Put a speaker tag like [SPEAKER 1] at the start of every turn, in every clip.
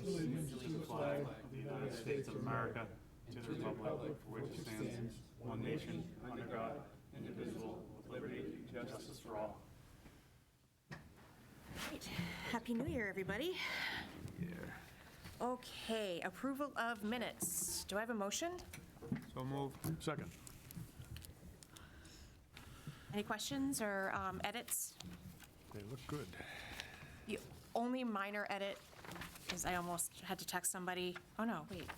[SPEAKER 1] allegiance to the flag of the United States of America, and to the republic for which it stands, one nation, under God, indivisible, with liberty and justice for all.
[SPEAKER 2] Great. Happy New Year, everybody. Okay, approval of minutes. Do I have a motion?
[SPEAKER 3] So moved.
[SPEAKER 1] Second.
[SPEAKER 2] Any questions or edits?
[SPEAKER 1] They look good.
[SPEAKER 2] The only minor edit is I almost had to text somebody. Oh, no, wait.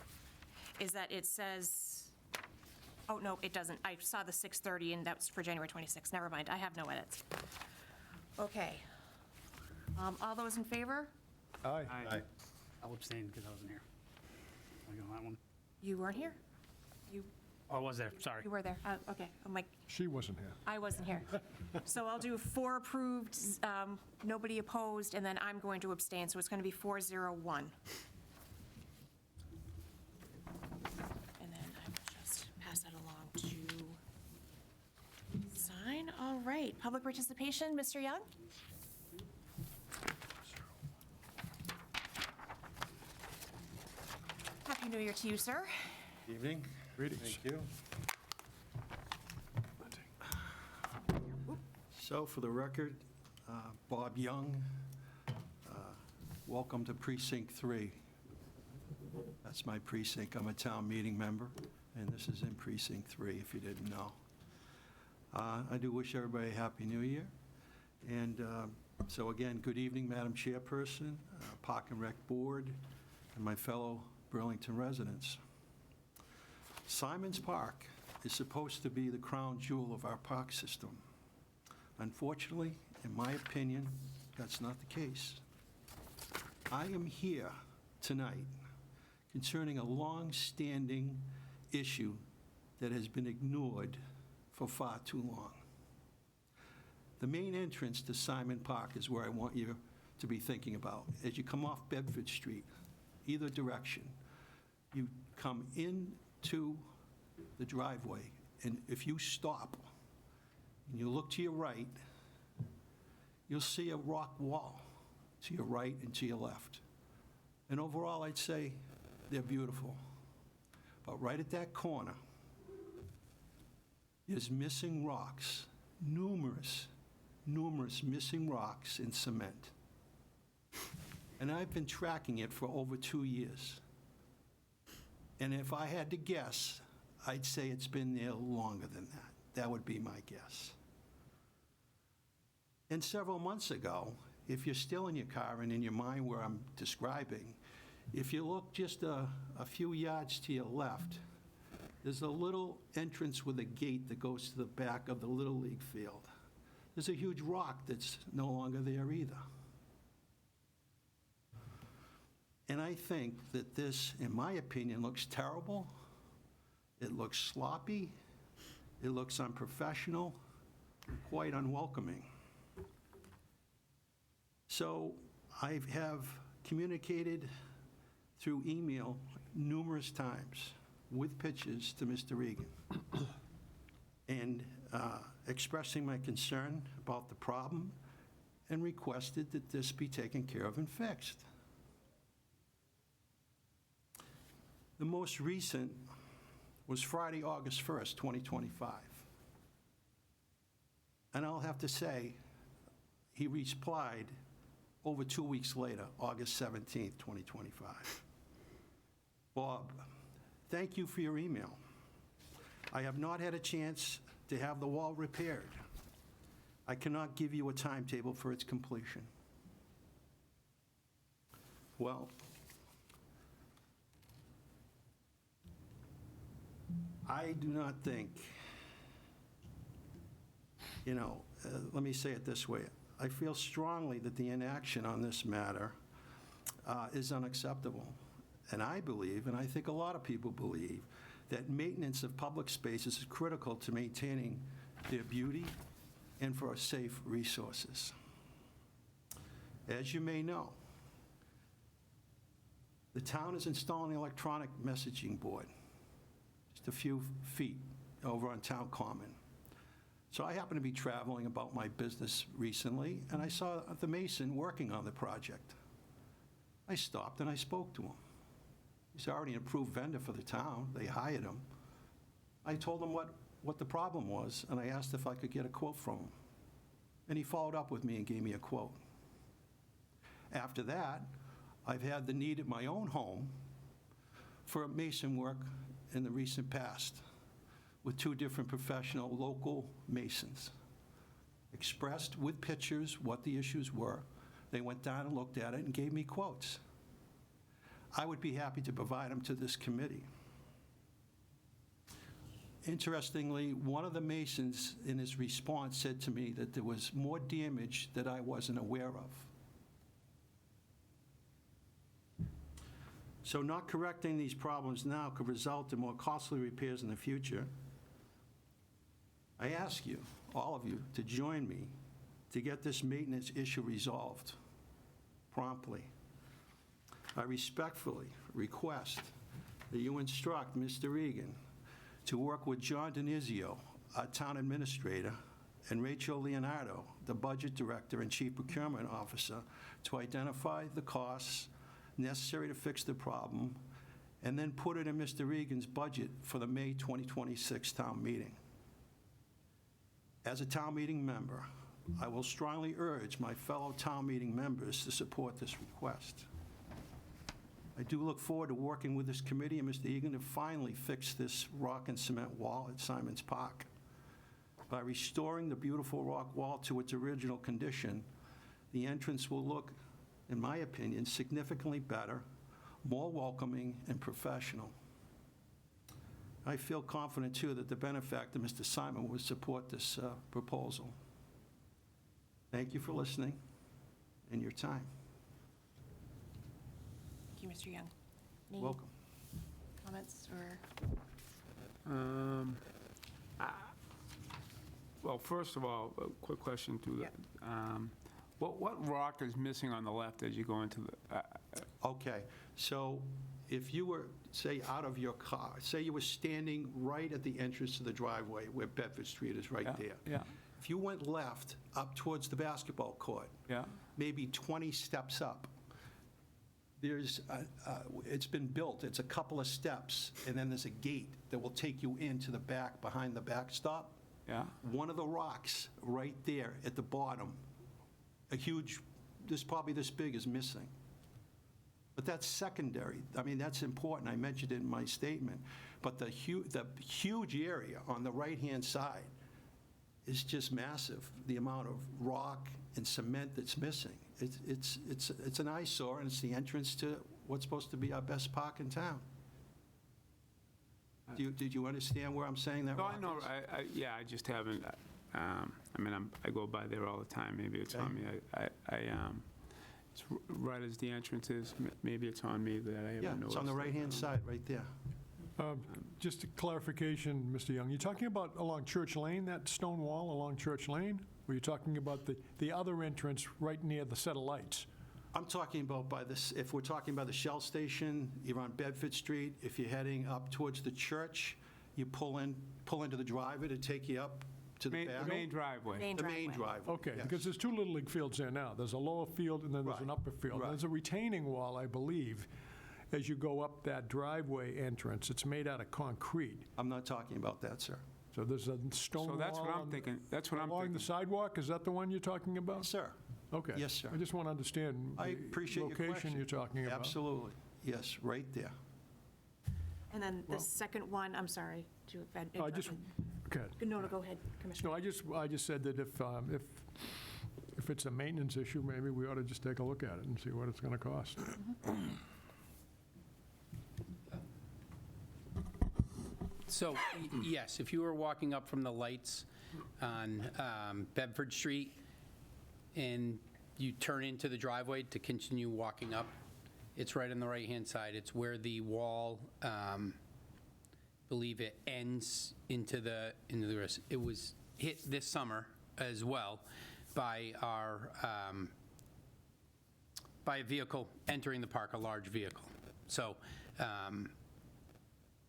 [SPEAKER 2] Is that it says, oh, no, it doesn't. I saw the 6:30 and that was for January 26th. Never mind. I have no edits. Okay. All those in favor?
[SPEAKER 1] Aye.
[SPEAKER 3] Aye. I'll abstain because I wasn't here. I'll go on that one.
[SPEAKER 2] You weren't here?
[SPEAKER 3] Oh, I was there, sorry.
[SPEAKER 2] You were there. Okay. I'm like,
[SPEAKER 1] She wasn't here.
[SPEAKER 2] I wasn't here. So I'll do 4 approved, nobody opposed, and then I'm going to abstain, so it's going to be 401. And then I will just pass that along to sign. All right, public participation, Mr. Young? Happy New Year to you, sir.
[SPEAKER 4] Evening.
[SPEAKER 1] Greetings.
[SPEAKER 4] Thank you. So for the record, Bob Young, welcome to Precinct 3. That's my precinct. I'm a town meeting member, and this is in Precinct 3, if you didn't know. I do wish everybody a Happy New Year. And so again, good evening, Madam Chairperson, Park and Rec Board, and my fellow Burlington residents. Simons Park is supposed to be the crown jewel of our park system. Unfortunately, in my opinion, that's not the case. I am here tonight concerning a long-standing issue that has been ignored for far too long. The main entrance to Simon Park is where I want you to be thinking about. As you come off Bedford Street, either direction, you come into the driveway, and if you stop and you look to your right, you'll see a rock wall to your right and to your left. And overall, I'd say they're beautiful. But right at that corner, there's missing rocks, numerous missing rocks in cement. And I've been tracking it for over 2 years. And if I had to guess, I'd say it's been there longer than that. That would be my guess. And several months ago, if you're still in your car and in your mind where I'm describing, if you look just a few yards to your left, there's a little entrance with a gate that goes to the back of the Little League field. There's a huge rock that's no longer there either. And I think that this, in my opinion, looks terrible. It looks sloppy. It looks unprofessional, quite unwelcoming. So I have communicated through email numerous times with pictures to Mr. Regan and expressing my concern about the problem and requested that this be taken care of and fixed. The most recent was Friday, August 1st, 2025. And I'll have to say, he replied over 2 weeks later, August 17th, 2025. Bob, thank you for your email. I have not had a chance to have the wall repaired. I cannot give you a timetable for its completion. Well, I do not think, let me say it this way. I feel strongly that the inaction on this matter is unacceptable. And I believe, and I think a lot of people believe, that maintenance of public spaces is critical to maintaining their beauty and for safe resources. As you may know, the town is installing an electronic messaging board just a few feet over on Town Common. So I happened to be traveling about my business recently, and I saw the mason working on the project. I stopped and I spoke to him. He's already an approved vendor for the town. They hired him. I told him what the problem was, and I asked if I could get a quote from him. And he followed up with me and gave me a quote. After that, I've had the need at my own home for mason work in the recent past with 2 different professional local masons. Expressed with pictures what the issues were. They went down and looked at it and gave me quotes. I would be happy to provide them to this committee. Interestingly, one of the masons in his response said to me that there was more damage that I wasn't aware of. So not correcting these problems now could result in more costly repairs in the future. I ask you, all of you, to join me to get this maintenance issue resolved promptly. I respectfully request that you instruct Mr. Egan to work with John Denizio, our town administrator, and Rachel Leonardo, the budget director and chief procurement officer, to identify the costs necessary to fix the problem, and then put it in Mr. Egan's budget for the May 2026 town meeting. As a town meeting member, I will strongly urge my fellow town meeting members to support this request. I do look forward to working with this committee and Mr. Egan to finally fix this rock and cement wall at Simons Park. By restoring the beautiful rock wall to its original condition, the entrance will look, in my opinion, significantly better, more welcoming and professional. I feel confident, too, that the benefactor, Mr. Simon, would support this proposal. Thank you for listening and your time.
[SPEAKER 2] Thank you, Mr. Young. Any
[SPEAKER 4] Welcome.
[SPEAKER 2] comments or?
[SPEAKER 5] Well, first of all, a quick question to
[SPEAKER 2] Yeah.
[SPEAKER 5] the, what rock is missing on the left as you go into the,
[SPEAKER 4] Okay, so if you were, say, out of your car, say you were standing right at the entrance to the driveway where Bedford Street is right
[SPEAKER 5] yeah,
[SPEAKER 4] there.
[SPEAKER 5] yeah,
[SPEAKER 4] If you went left up towards the basketball court,
[SPEAKER 5] yeah,
[SPEAKER 4] maybe 20 steps up, there's, it's been built, it's a couple of steps, and then there's a gate that will take you into the back, behind the backstop.
[SPEAKER 5] yeah,
[SPEAKER 4] One of the rocks right there at the bottom, a huge, probably this big, is missing. But that's secondary. I mean, that's important. I mentioned it in my statement. But the huge area on the right-hand side is just massive, the amount of rock and cement that's missing. It's an eyesore, and it's the entrance to what's supposed to be our best park in town. Did you understand where I'm saying that?
[SPEAKER 5] no,
[SPEAKER 4] rock
[SPEAKER 5] I know,
[SPEAKER 4] is?
[SPEAKER 5] yeah, I just haven't, I mean, I go by there all the time, maybe it's on me, it's right as the entrance is, maybe it's on me that I haven't
[SPEAKER 4] Yeah,
[SPEAKER 5] noticed.
[SPEAKER 4] it's on the right-hand side, right there.
[SPEAKER 6] Just a clarification, Mr. Young, you're talking about along Church Lane, that stone wall along Church Lane? Or you're talking about the other entrance right near the set of lights?
[SPEAKER 4] I'm talking about by this, if we're talking about the Shell station, you're on Bedford Street. If you're heading up towards the church, you pull into the driveway to take you up to the back.
[SPEAKER 5] The main driveway.
[SPEAKER 2] Main
[SPEAKER 4] The main
[SPEAKER 2] driveway.
[SPEAKER 4] driveway.
[SPEAKER 6] Okay,
[SPEAKER 4] yes.
[SPEAKER 6] because there's 2 Little League fields there now. There's a lower field and then there's an
[SPEAKER 4] Right,
[SPEAKER 6] upper field.
[SPEAKER 4] right.
[SPEAKER 6] There's a retaining wall, I believe, as you go up that driveway entrance. It's made out of concrete.
[SPEAKER 4] I'm not talking about that, sir.
[SPEAKER 6] So there's a stone wall.
[SPEAKER 5] So that's what I'm
[SPEAKER 6] on-
[SPEAKER 5] thinking, that's what I'm
[SPEAKER 6] Along the
[SPEAKER 5] thinking.
[SPEAKER 6] sidewalk, is that the one you're talking about?
[SPEAKER 4] Sir,
[SPEAKER 6] Okay.
[SPEAKER 4] Yes, sir.
[SPEAKER 6] I just want to understand
[SPEAKER 4] I
[SPEAKER 6] the
[SPEAKER 4] appreciate your question.
[SPEAKER 6] location you're talking about.
[SPEAKER 4] Absolutely. Yes, right there.
[SPEAKER 2] And then the second one, I'm sorry. to
[SPEAKER 6] I just, okay.
[SPEAKER 2] No, go ahead, Commissioner.
[SPEAKER 6] No, I just said that if it's a maintenance issue, maybe we ought to just take a look at it and see what it's going to cost.
[SPEAKER 7] So, yes, if you were walking up from the lights on Bedford Street and you turn into the driveway to continue walking up, it's right on the right-hand side. It's where the wall, believe it ends into the rest. It was hit this summer as well by by a vehicle entering the park, a large vehicle. So,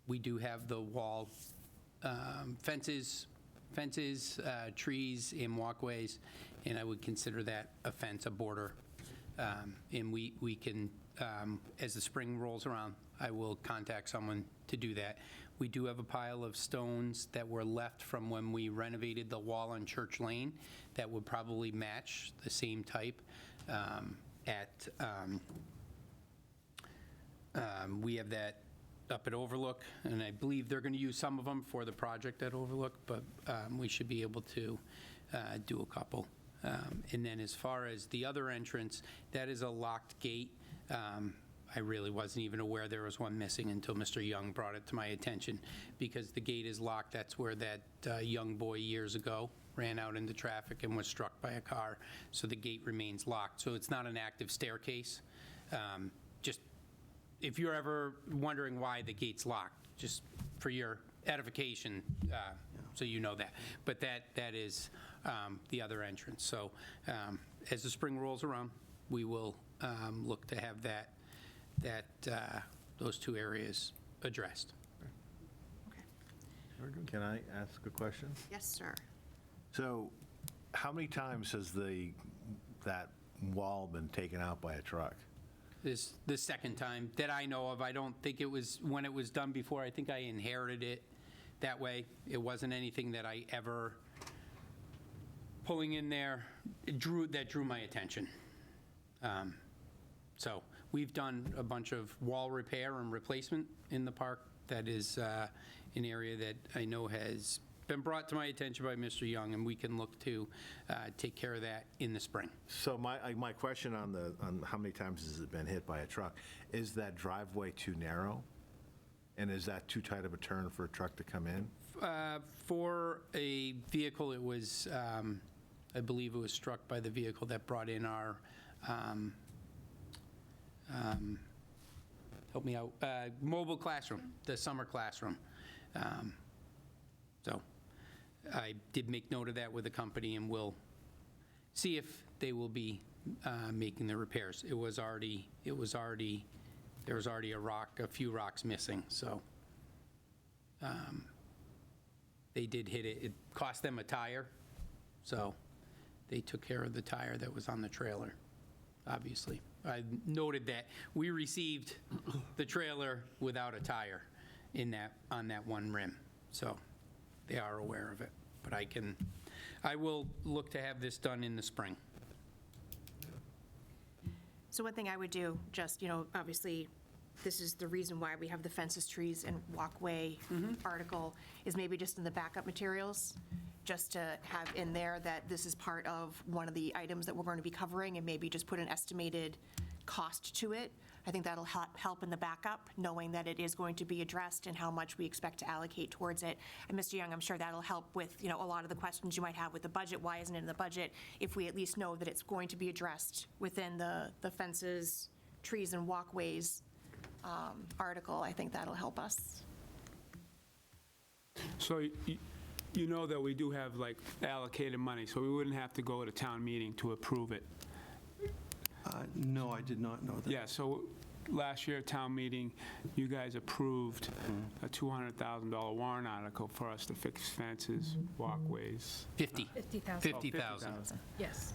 [SPEAKER 7] we do have the wall fences, trees, and walkways, and I would consider that a fence, a border And we can, as the spring rolls around, I will contact someone to do that. We do have a pile of stones that were left from when we renovated the wall on Church Lane that would probably match the same type we have that up at Overlook, and I believe they're going to use some of them for the project at Overlook, but we should be able to do a couple. And then as far as the other entrance, that is a locked gate. I really wasn't even aware there was one missing until Mr. Young brought it to my attention. Because the gate is locked, that's where that young boy years ago ran out into traffic and was struck by a car. So the gate remains locked. So it's not an active staircase. Just, if you're ever wondering why the gate's locked, just for your edification, so you know that. But that is the other entrance. So as the spring rolls around, we will look to have those two areas addressed.
[SPEAKER 8] Can I ask a question?
[SPEAKER 2] Yes, sir.
[SPEAKER 8] So how many times has that wall been taken out by a truck?
[SPEAKER 7] This the second time that I know of. I don't think it was when it was done before. I think I inherited it that way. It wasn't anything that I ever, pulling in there, drew my attention. So we've done a bunch of wall repair and replacement in the park. That is an area that I know has been brought to my attention by Mr. Young, and we can look to take care of that in the spring.
[SPEAKER 8] So my question on how many times has it been hit by a truck, is that driveway too narrow? And is that too tight of a turn for a truck to come in?
[SPEAKER 7] For a vehicle, it was, I believe it was struck by the vehicle that brought in our, help me out, mobile classroom, the summer classroom. So I did make note of that with the company, and we'll see if they will be making the repairs. There was already a few rocks missing, so they did hit it. It cost them a tire, so they took care of the tire that was on the trailer, obviously. I noted that we received the trailer without a tire on that one rim, so they are aware of it. But I will look to have this done in the spring.
[SPEAKER 2] So one thing I would do, just, obviously, this is the reason why we have the fences, trees, and walkway article, is maybe just in the backup materials, just to have in there that this is part of one of the items that we're going to be covering, and maybe just put an estimated cost to it. I think that'll help in the backup, knowing that it is going to be addressed and how much we expect to allocate towards it. And Mr. Young, I'm sure that'll help with, a lot of the questions you might have with the budget. Why isn't it in the budget? If we at least know that it's going to be addressed within the fences, trees, and walkways article, I think that'll help us.
[SPEAKER 5] So you know that we do have allocated money, so we wouldn't have to go to town meeting to approve it.
[SPEAKER 4] No, I did not know that.
[SPEAKER 5] Yeah, so last year, town meeting, you guys approved a $200,000 warrant article for us to fix fences, walkways.
[SPEAKER 7] 50,000. 50,000.
[SPEAKER 9] Yes.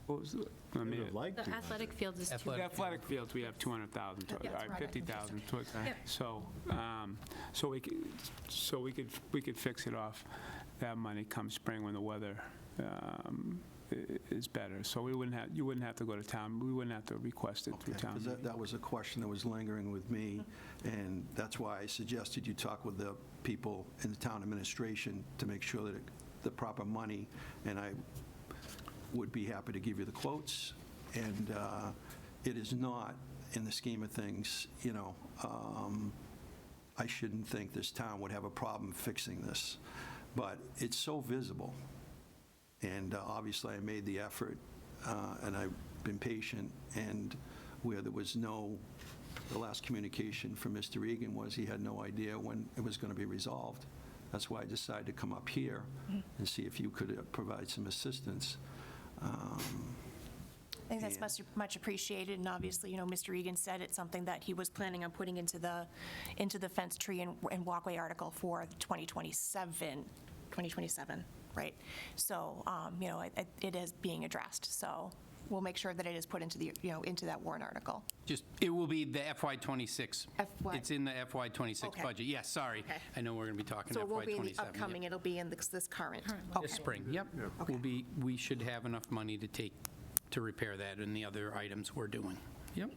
[SPEAKER 5] What was it? I mean,
[SPEAKER 8] Would have liked
[SPEAKER 9] The
[SPEAKER 8] to.
[SPEAKER 9] athletic field is
[SPEAKER 7] Athletic.
[SPEAKER 5] the athletic fields, we have 200,000,
[SPEAKER 9] Yeah,
[SPEAKER 5] all right,
[SPEAKER 9] right.
[SPEAKER 5] 50,000 towards.
[SPEAKER 9] Yep.
[SPEAKER 5] So we could fix it off that money come spring when the weather is better. So you wouldn't have to go to town, we wouldn't have to request it through
[SPEAKER 4] Okay,
[SPEAKER 5] town.
[SPEAKER 4] 'cause that was a question that was lingering with me, and that's why I suggested you talk with the people in the town administration to make sure that the proper money, and I would be happy to give you the quotes, and it is not, in the scheme of things, I shouldn't think this town would have a problem fixing this, but it's so visible. And obviously, I made the effort, and I've been patient, and where there was the last communication from Mr. Egan was he had no idea when it was going to be resolved. That's why I decided to come up here and see if you could provide some assistance.
[SPEAKER 2] I think that's much appreciated, and obviously, Mr. Egan said it's something that he was planning on putting into the fence, tree, and walkway article for 2027, right? So, it is being addressed, so we'll make sure that it is put into the, into that warrant article.
[SPEAKER 7] Just, it will be the FY ~26.
[SPEAKER 2] FY
[SPEAKER 7] It's in the FY '26
[SPEAKER 2] Okay.
[SPEAKER 7] budget. Yes, sorry.
[SPEAKER 2] Okay.
[SPEAKER 7] I know we're going to be talking
[SPEAKER 2] So
[SPEAKER 7] FY
[SPEAKER 2] it won't be in the
[SPEAKER 7] '27.
[SPEAKER 2] upcoming, it'll be in this current. Okay.
[SPEAKER 7] This spring, yep. We should have enough money to repair that and the other items we're doing. Yep.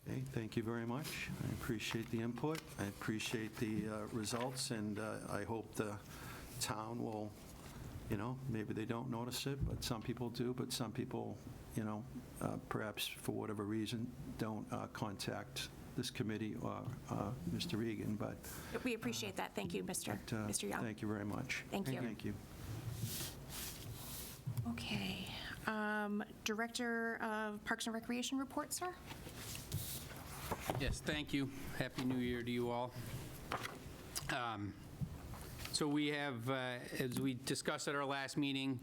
[SPEAKER 4] Okay, thank you very much. I appreciate the input. I appreciate the results, and I hope the town will, maybe they don't notice it, but some people do, but some people, perhaps for whatever reason, don't contact this committee or Mr. Egan, but
[SPEAKER 2] We appreciate that. Thank you, Mr. Young.
[SPEAKER 4] thank you very much.
[SPEAKER 2] Thank you.
[SPEAKER 4] Thank you.
[SPEAKER 2] Okay. Director of Parks and Recreation report, sir?
[SPEAKER 7] Yes, thank you. Happy New Year to you all. So we have, as we discussed at our last meeting,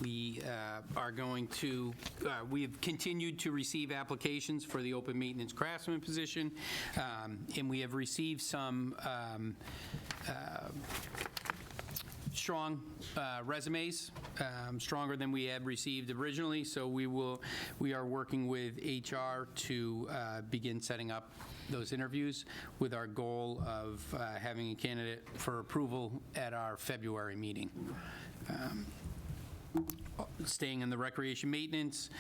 [SPEAKER 7] we are going to, we have continued to receive applications for the open maintenance craftsman position, and we have received some strong resumes, stronger than we had received originally, so we are working with HR to begin setting up those interviews with our goal of having a candidate for approval at our February meeting. Staying in the recreation maintenance,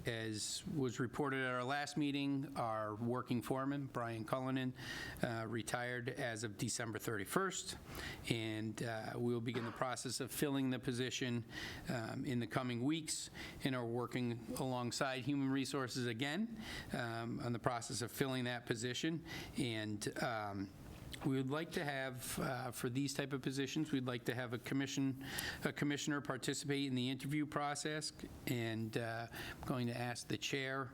[SPEAKER 7] as was reported at our last meeting, our working foreman, Brian Cullinan, retired as of December 31st, and we will begin the process of filling the position in the coming weeks, and are working alongside Human Resources again on the process of filling that position. And we would like to have, for these type of positions, we'd like to have a commissioner participate in the interview process, and I'm going to ask the chair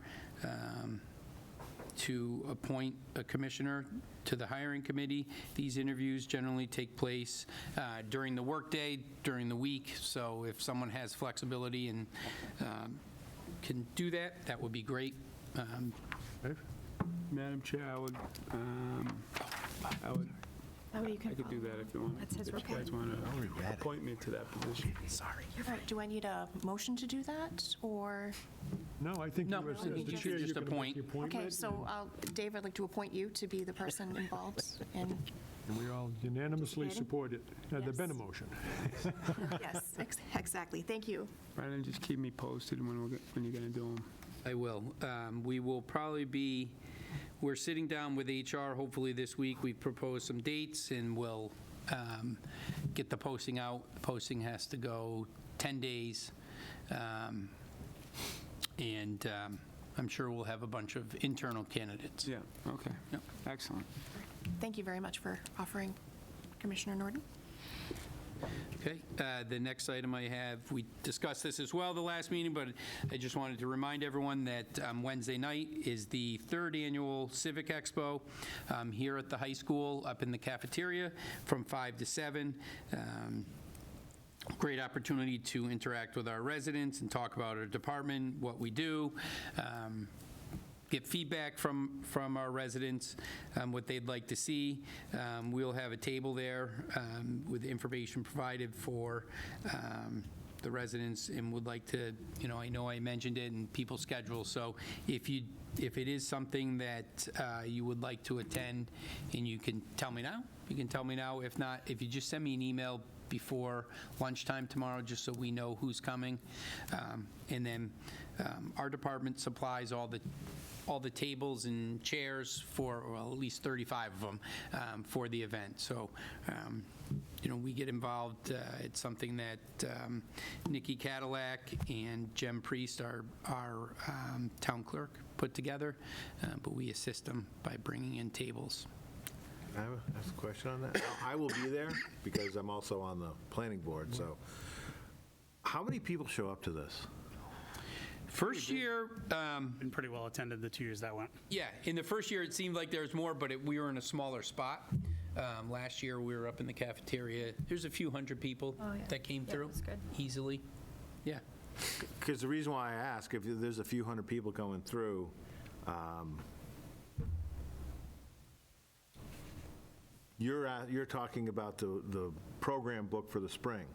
[SPEAKER 7] to appoint a commissioner to the hiring committee. These interviews generally take place during the workday, during the week, so if someone has flexibility and can do that, that would be great.
[SPEAKER 5] Madam Chair, I could do that if you want.
[SPEAKER 2] That's his
[SPEAKER 5] If you
[SPEAKER 2] report.
[SPEAKER 5] guys want to appoint me to that position.
[SPEAKER 2] Sorry. All right, do I need a motion to do that, or?
[SPEAKER 6] No, I think
[SPEAKER 7] No,
[SPEAKER 6] you, as
[SPEAKER 7] I think
[SPEAKER 6] the
[SPEAKER 7] you
[SPEAKER 6] chair,
[SPEAKER 7] can
[SPEAKER 6] you're
[SPEAKER 7] just
[SPEAKER 6] going to make
[SPEAKER 7] appoint.
[SPEAKER 6] the appointment.
[SPEAKER 2] Okay, so Dave, I'd like to appoint you to be the person involved in,
[SPEAKER 6] And we all unanimously
[SPEAKER 2] Participating?
[SPEAKER 6] support it. There'd been a
[SPEAKER 2] Yes.
[SPEAKER 6] motion.
[SPEAKER 2] yes, exactly, thank you.
[SPEAKER 5] Brandon, just keep me posted when you're going to do them.
[SPEAKER 7] I will. We will probably be, we're sitting down with HR hopefully this week. We've proposed some dates, and we'll get the posting out. The posting has to go 10 days. And I'm sure we'll have a bunch of internal candidates.
[SPEAKER 5] Yeah, okay.
[SPEAKER 7] Yep.
[SPEAKER 5] Excellent.
[SPEAKER 2] Thank you very much for offering, Commissioner Norton.
[SPEAKER 7] Okay, the next item I have, we discussed this as well the last meeting, but I just wanted to remind everyone that Wednesday night is the third annual Civic Expo here at the high school, up in the cafeteria, from 5 to 7. Great opportunity to interact with our residents and talk about our department, what we do, get feedback from our residents, what they'd like to see. We'll have a table there with information provided for the residents, and would like to, I know I mentioned it in people's schedules, so if it is something that you would like to attend, and you can tell me now, you can tell me now. If not, if you just send me an email before lunchtime tomorrow, just so we know who's coming. And then our department supplies all the tables and chairs for, well, at least 35 of them for the event. So, we get involved. It's something that Nikki Cadillac and Jem Priest, our town clerk, put together, but we assist them by bringing in tables.
[SPEAKER 8] Can I ask a question on that? I will be there because I'm also on the planning board, so how many people show up to this?
[SPEAKER 7] First year,
[SPEAKER 3] Been pretty well attended the 2 years that went.
[SPEAKER 7] yeah, in the first year, it seemed like there was more, but we were in a smaller spot. Last year, we were up in the cafeteria. There's a few hundred people that came through easily. Yeah.
[SPEAKER 8] Because the reason why I ask, if there's a few hundred people coming through, you're talking about the program book for the spring.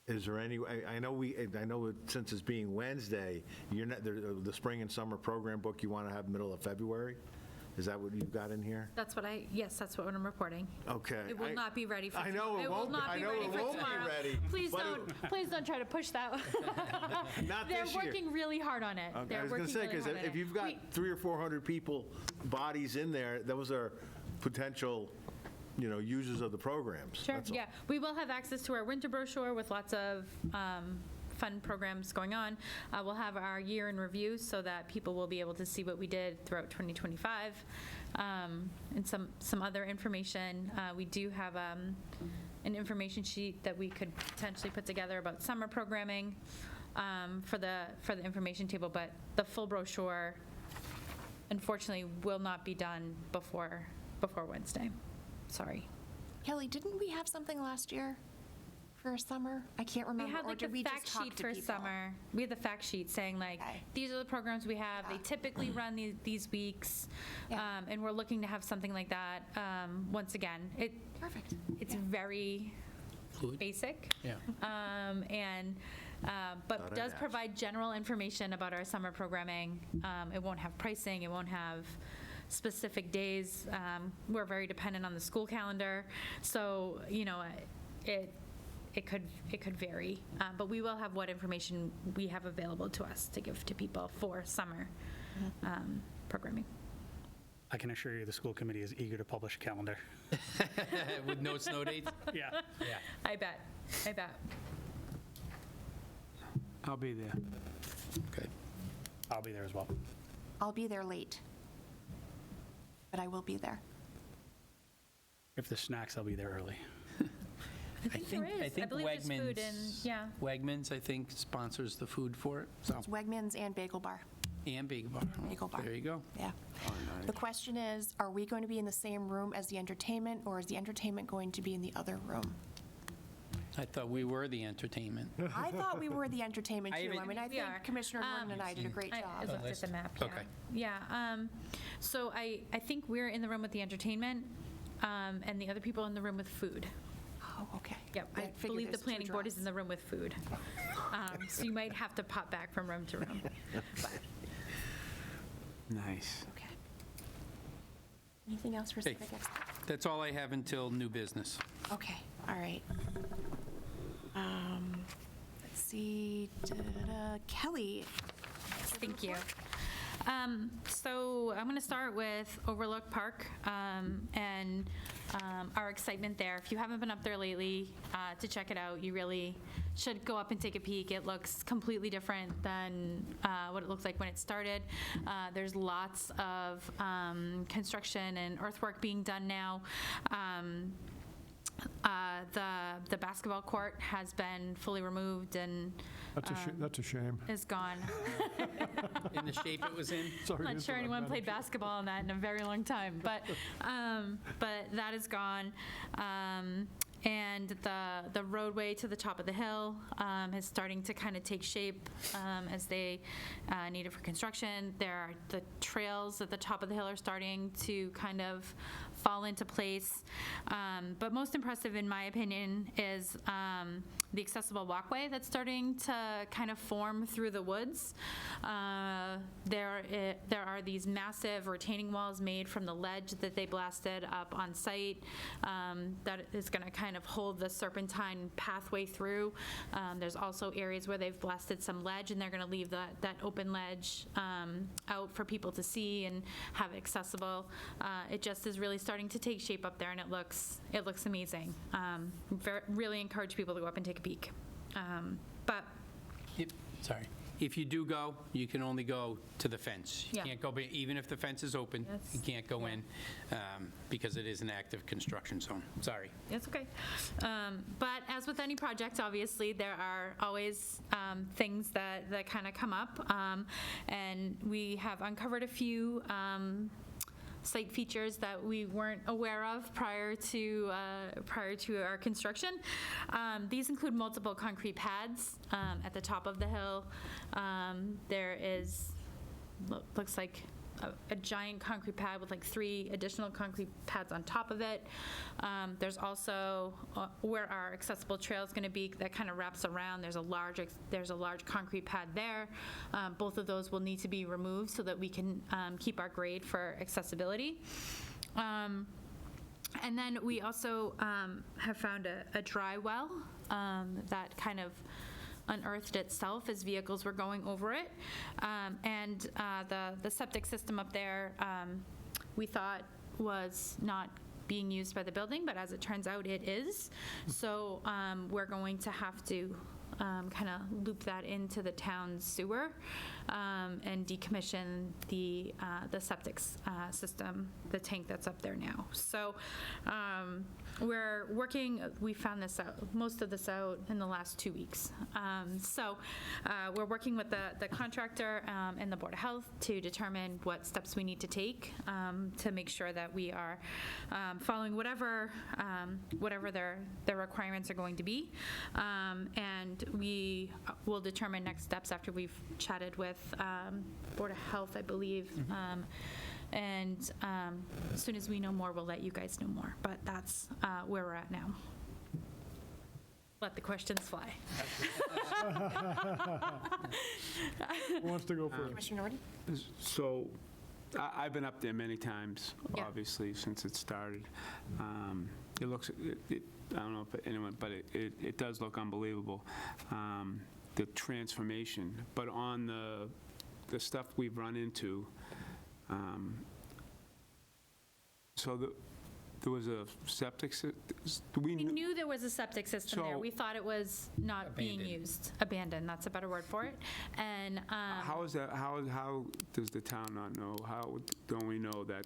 [SPEAKER 8] Is there any, I know since it's being Wednesday, you're not, the spring and summer program book you want to have middle of February? Is that what you've got in here?
[SPEAKER 9] That's what that's what I'm reporting.
[SPEAKER 8] Okay.
[SPEAKER 9] It will not be ready for
[SPEAKER 8] I know
[SPEAKER 9] tomorrow.
[SPEAKER 8] it won't,
[SPEAKER 9] will not
[SPEAKER 8] I
[SPEAKER 9] be
[SPEAKER 8] know
[SPEAKER 9] ready
[SPEAKER 8] it
[SPEAKER 9] for
[SPEAKER 8] won't be
[SPEAKER 9] tomorrow.
[SPEAKER 8] ready.
[SPEAKER 9] Please don't try to push that.
[SPEAKER 8] Not
[SPEAKER 9] They're
[SPEAKER 8] this year.
[SPEAKER 9] working really hard on it.
[SPEAKER 8] Okay,
[SPEAKER 9] They're
[SPEAKER 8] I was going to
[SPEAKER 9] working
[SPEAKER 8] say,
[SPEAKER 9] really
[SPEAKER 8] because
[SPEAKER 9] hard on
[SPEAKER 8] if
[SPEAKER 9] it.
[SPEAKER 8] you've got 300 or 400 people, bodies in there, those are potential, users of the programs.
[SPEAKER 9] Sure,
[SPEAKER 8] That's all.
[SPEAKER 9] yeah. We will have access to our winter brochure with lots of fun programs going on. We'll have our year in review so that people will be able to see what we did throughout 2025 and some other information. We do have an information sheet that we could potentially put together about summer programming for the information table, but the full brochure, unfortunately, will not be done before Wednesday. Sorry.
[SPEAKER 2] Kelly, didn't we have something last year for summer? I can't
[SPEAKER 9] We
[SPEAKER 2] remember.
[SPEAKER 9] had
[SPEAKER 2] or
[SPEAKER 9] like
[SPEAKER 2] did
[SPEAKER 9] a
[SPEAKER 2] we just
[SPEAKER 9] fact
[SPEAKER 2] talk
[SPEAKER 9] sheet
[SPEAKER 2] to
[SPEAKER 9] for
[SPEAKER 2] people?
[SPEAKER 9] summer. We had the fact sheet saying like,
[SPEAKER 2] Okay.
[SPEAKER 9] these are the programs we have. They typically run these weeks.
[SPEAKER 2] Yeah.
[SPEAKER 9] And we're looking to have something like that. Once again,
[SPEAKER 2] Perfect.
[SPEAKER 9] it's very
[SPEAKER 7] Fluid.
[SPEAKER 9] basic.
[SPEAKER 7] Yeah.
[SPEAKER 9] But
[SPEAKER 8] Thought I'd
[SPEAKER 9] does
[SPEAKER 8] ask.
[SPEAKER 9] provide general information about our summer programming. It won't have pricing, it won't have specific days. We're very dependent on the school calendar, so, it could vary. But we will have what information we have available to us to give to people for summer programming.
[SPEAKER 3] I can assure you, the school committee is eager to publish a calendar.
[SPEAKER 7] With no snow dates?
[SPEAKER 3] Yeah.
[SPEAKER 7] Yeah.
[SPEAKER 9] I bet.
[SPEAKER 5] I'll be there.
[SPEAKER 7] Okay.
[SPEAKER 3] I'll be there as well.
[SPEAKER 2] I'll be there late, but I will be there.
[SPEAKER 3] If there's snacks, I'll be there early.
[SPEAKER 9] I think there is. I believe there's food and, yeah.
[SPEAKER 7] Wegmans, I think, sponsors the food for it, so,
[SPEAKER 2] It's Wegmans and Bagel Bar.
[SPEAKER 7] and Big Bar.
[SPEAKER 2] Bagel Bar.
[SPEAKER 7] There you go.
[SPEAKER 2] Yeah. The question is, are we going to be in the same room as the entertainment, or is the entertainment going to be in the other room?
[SPEAKER 7] I thought we were the entertainment.
[SPEAKER 2] I thought we were the entertainment
[SPEAKER 7] I
[SPEAKER 2] too.
[SPEAKER 7] even-
[SPEAKER 2] I mean, I
[SPEAKER 9] We
[SPEAKER 2] think
[SPEAKER 9] are.
[SPEAKER 2] Commissioner Gordon and I did a great
[SPEAKER 9] I
[SPEAKER 2] job.
[SPEAKER 9] looked at the map, yeah.
[SPEAKER 7] Okay.
[SPEAKER 9] Yeah, so I think we're in the room with the entertainment, and the other people in the room with food.
[SPEAKER 2] Oh, okay.
[SPEAKER 9] Yep, I
[SPEAKER 2] figured
[SPEAKER 9] believe the
[SPEAKER 2] there's two
[SPEAKER 9] planning board is
[SPEAKER 2] draws.
[SPEAKER 9] in the room with food. So you might have to pop back from room to room.
[SPEAKER 5] Nice.
[SPEAKER 2] Okay. Anything else for
[SPEAKER 7] Okay.
[SPEAKER 2] civic expert?
[SPEAKER 7] That's all I have until new business.
[SPEAKER 2] Okay, all right. Let's see, Kelly.
[SPEAKER 9] Thank you. So I'm going to start with Overlook Park and our excitement there. If you haven't been up there lately to check it out, you really should go up and take a peek. It looks completely different than what it looked like when it started. There's lots of construction and earthwork being done now. The basketball court has been fully removed and
[SPEAKER 6] That's a shame.
[SPEAKER 9] is gone.
[SPEAKER 7] In the shape it was in?
[SPEAKER 6] Sorry
[SPEAKER 9] I'm
[SPEAKER 6] to
[SPEAKER 9] not sure
[SPEAKER 6] interrupt,
[SPEAKER 9] anyone
[SPEAKER 6] Madam
[SPEAKER 9] played
[SPEAKER 6] Chair.
[SPEAKER 9] basketball in that in a very long time, but that is gone. And the roadway to the top of the hill is starting to kind of take shape as they need it for construction. The trails at the top of the hill are starting to kind of fall into place. But most impressive, in my opinion, is the accessible walkway that's starting to kind of form through the woods. There are these massive retaining walls made from the ledge that they blasted up on site that is going to kind of hold the serpentine pathway through. There's also areas where they've blasted some ledge, and they're going to leave that open ledge out for people to see and have accessible. It just is really starting to take shape up there, and it looks amazing. Really encourage people to go up and take a peek. But
[SPEAKER 7] Sorry. If you do go, you can only go to the fence. You
[SPEAKER 9] Yeah.
[SPEAKER 7] can't go, even if the fence is open, you
[SPEAKER 9] That's-
[SPEAKER 7] can't go in because it is an active construction zone. Sorry.
[SPEAKER 9] it's okay. But as with any project, obviously, there are always things that kind of come up. And we have uncovered a few site features that we weren't aware of prior to our construction. These include multiple concrete pads at the top of the hill. There is, looks like a giant concrete pad with like 3 additional concrete pads on top of it. There's also where our accessible trail is going to be, that kind of wraps around. There's a large concrete pad there. Both of those will need to be removed so that we can keep our grade for accessibility. And then we also have found a dry well that kind of unearthed itself as vehicles were going over it. And the septic system up there, we thought was not being used by the building, but as it turns out, it is. So we're going to have to kind of loop that into the town's sewer and decommission the septic system, the tank that's up there now. So we're working, we found this out, most of this out in the last 2 weeks. So we're working with the contractor and the Board of Health to determine what steps we need to take to make sure that we are following whatever their requirements are going to be. And we will determine next steps after we've chatted with Board of Health, I believe. And as soon as we know more, we'll let you guys know more. But that's where we're at now. Let the questions fly.
[SPEAKER 6] Who wants to go first?
[SPEAKER 2] Commissioner Norton?
[SPEAKER 5] So I've been up there many times,
[SPEAKER 9] Yeah.
[SPEAKER 5] obviously, since it started. It looks, I don't know if anyone, but it does look unbelievable, the transformation. But on the stuff we've run into, so there was a septic,
[SPEAKER 9] We knew there was a septic system there.
[SPEAKER 5] So-
[SPEAKER 9] We thought it was not being
[SPEAKER 7] Abandoned.
[SPEAKER 9] used. Abandoned, that's a better word for it. And
[SPEAKER 5] how is that, how does the town not know? How don't we know that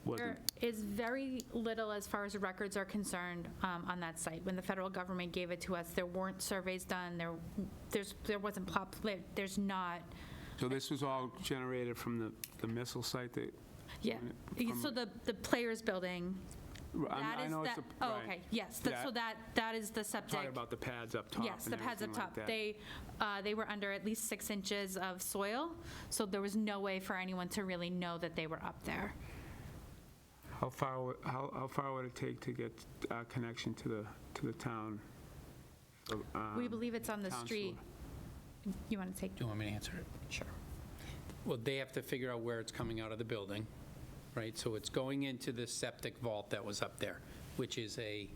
[SPEAKER 9] there
[SPEAKER 5] wasn't?
[SPEAKER 9] is very little as far as records are concerned on that site. When the federal government gave it to us, there weren't surveys done, there wasn't plot, there's not.
[SPEAKER 5] So this was all generated from the missile site that?
[SPEAKER 9] Yeah,
[SPEAKER 5] From-
[SPEAKER 9] so the Players Building, that
[SPEAKER 5] I
[SPEAKER 9] is
[SPEAKER 5] know it's
[SPEAKER 9] that,
[SPEAKER 5] the-
[SPEAKER 9] oh,
[SPEAKER 5] right.
[SPEAKER 9] okay, yes,
[SPEAKER 5] Yeah.
[SPEAKER 9] so that is the septic.
[SPEAKER 5] Talking about the pads up top.
[SPEAKER 9] Yes,
[SPEAKER 5] and
[SPEAKER 9] the pads up
[SPEAKER 5] everything
[SPEAKER 9] top.
[SPEAKER 5] like that.
[SPEAKER 9] They were under at least 6 inches of soil, so there was no way for anyone to really know that they were up there.
[SPEAKER 5] How far would it take to get a connection to the town?
[SPEAKER 9] We believe it's on the
[SPEAKER 5] town
[SPEAKER 9] street. You want to take?
[SPEAKER 7] Do you want me to answer it?
[SPEAKER 9] Sure.
[SPEAKER 7] Well, they have to figure out where it's coming out of the building, right? So it's going into the septic vault that was up there, which is a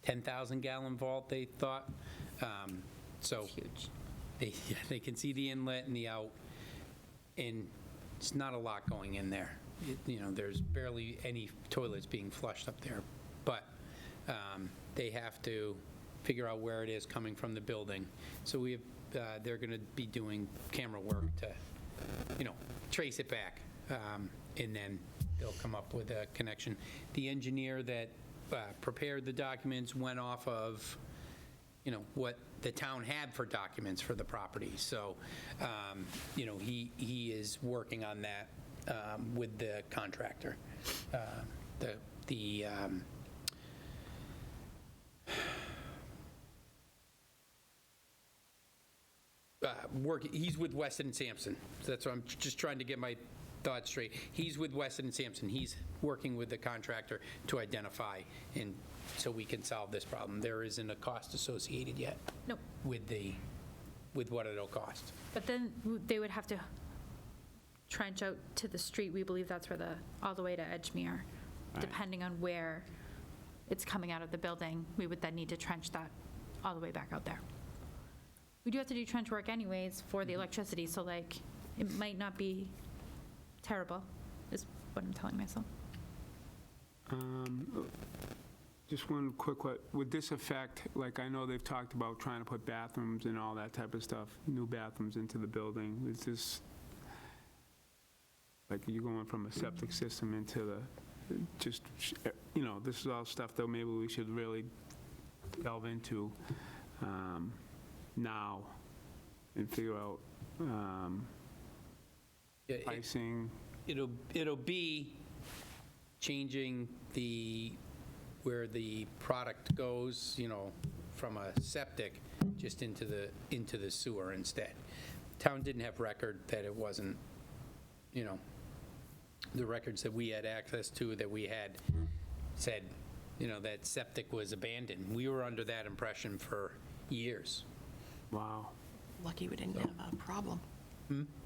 [SPEAKER 7] 10,000-gallon vault, they thought. So
[SPEAKER 9] Huge.
[SPEAKER 7] they can see the inlet and the out, and it's not a lot going in there. There's barely any toilets being flushed up there. But they have to figure out where it is coming from the building. So they're going to be doing camera work to, trace it back, and then they'll come up with a connection. The engineer that prepared the documents went off of, what the town had for documents for the property. So, he is working on that with the contractor. He's with Weston and Sampson. That's what I'm just trying to get my thoughts straight. He's with Weston and Sampson. He's working with the contractor to identify, and so we can solve this problem. There isn't a cost associated yet
[SPEAKER 9] Nope.
[SPEAKER 7] with what it'll cost.
[SPEAKER 9] But then they would have to trench out to the street. We believe that's where all the way to Edgemere, depending on where it's coming out of the building. We would then need to trench that all the way back out there. We do have to do trench work anyways for the electricity, so it might not be terrible, is what I'm telling myself.
[SPEAKER 5] Just one quick question. Would this affect, I know they've talked about trying to put bathrooms and all that type of stuff, new bathrooms into the building. Is this, you're going from a septic system into this is all stuff that maybe we should really delve into now and figure out pricing.
[SPEAKER 7] It'll be changing where the product goes, from a septic just into the sewer instead. Town didn't have record that it wasn't, the records that we had access to, that we had said, that septic was abandoned. We were under that impression for years.
[SPEAKER 5] Wow.
[SPEAKER 2] Lucky we didn't have a problem.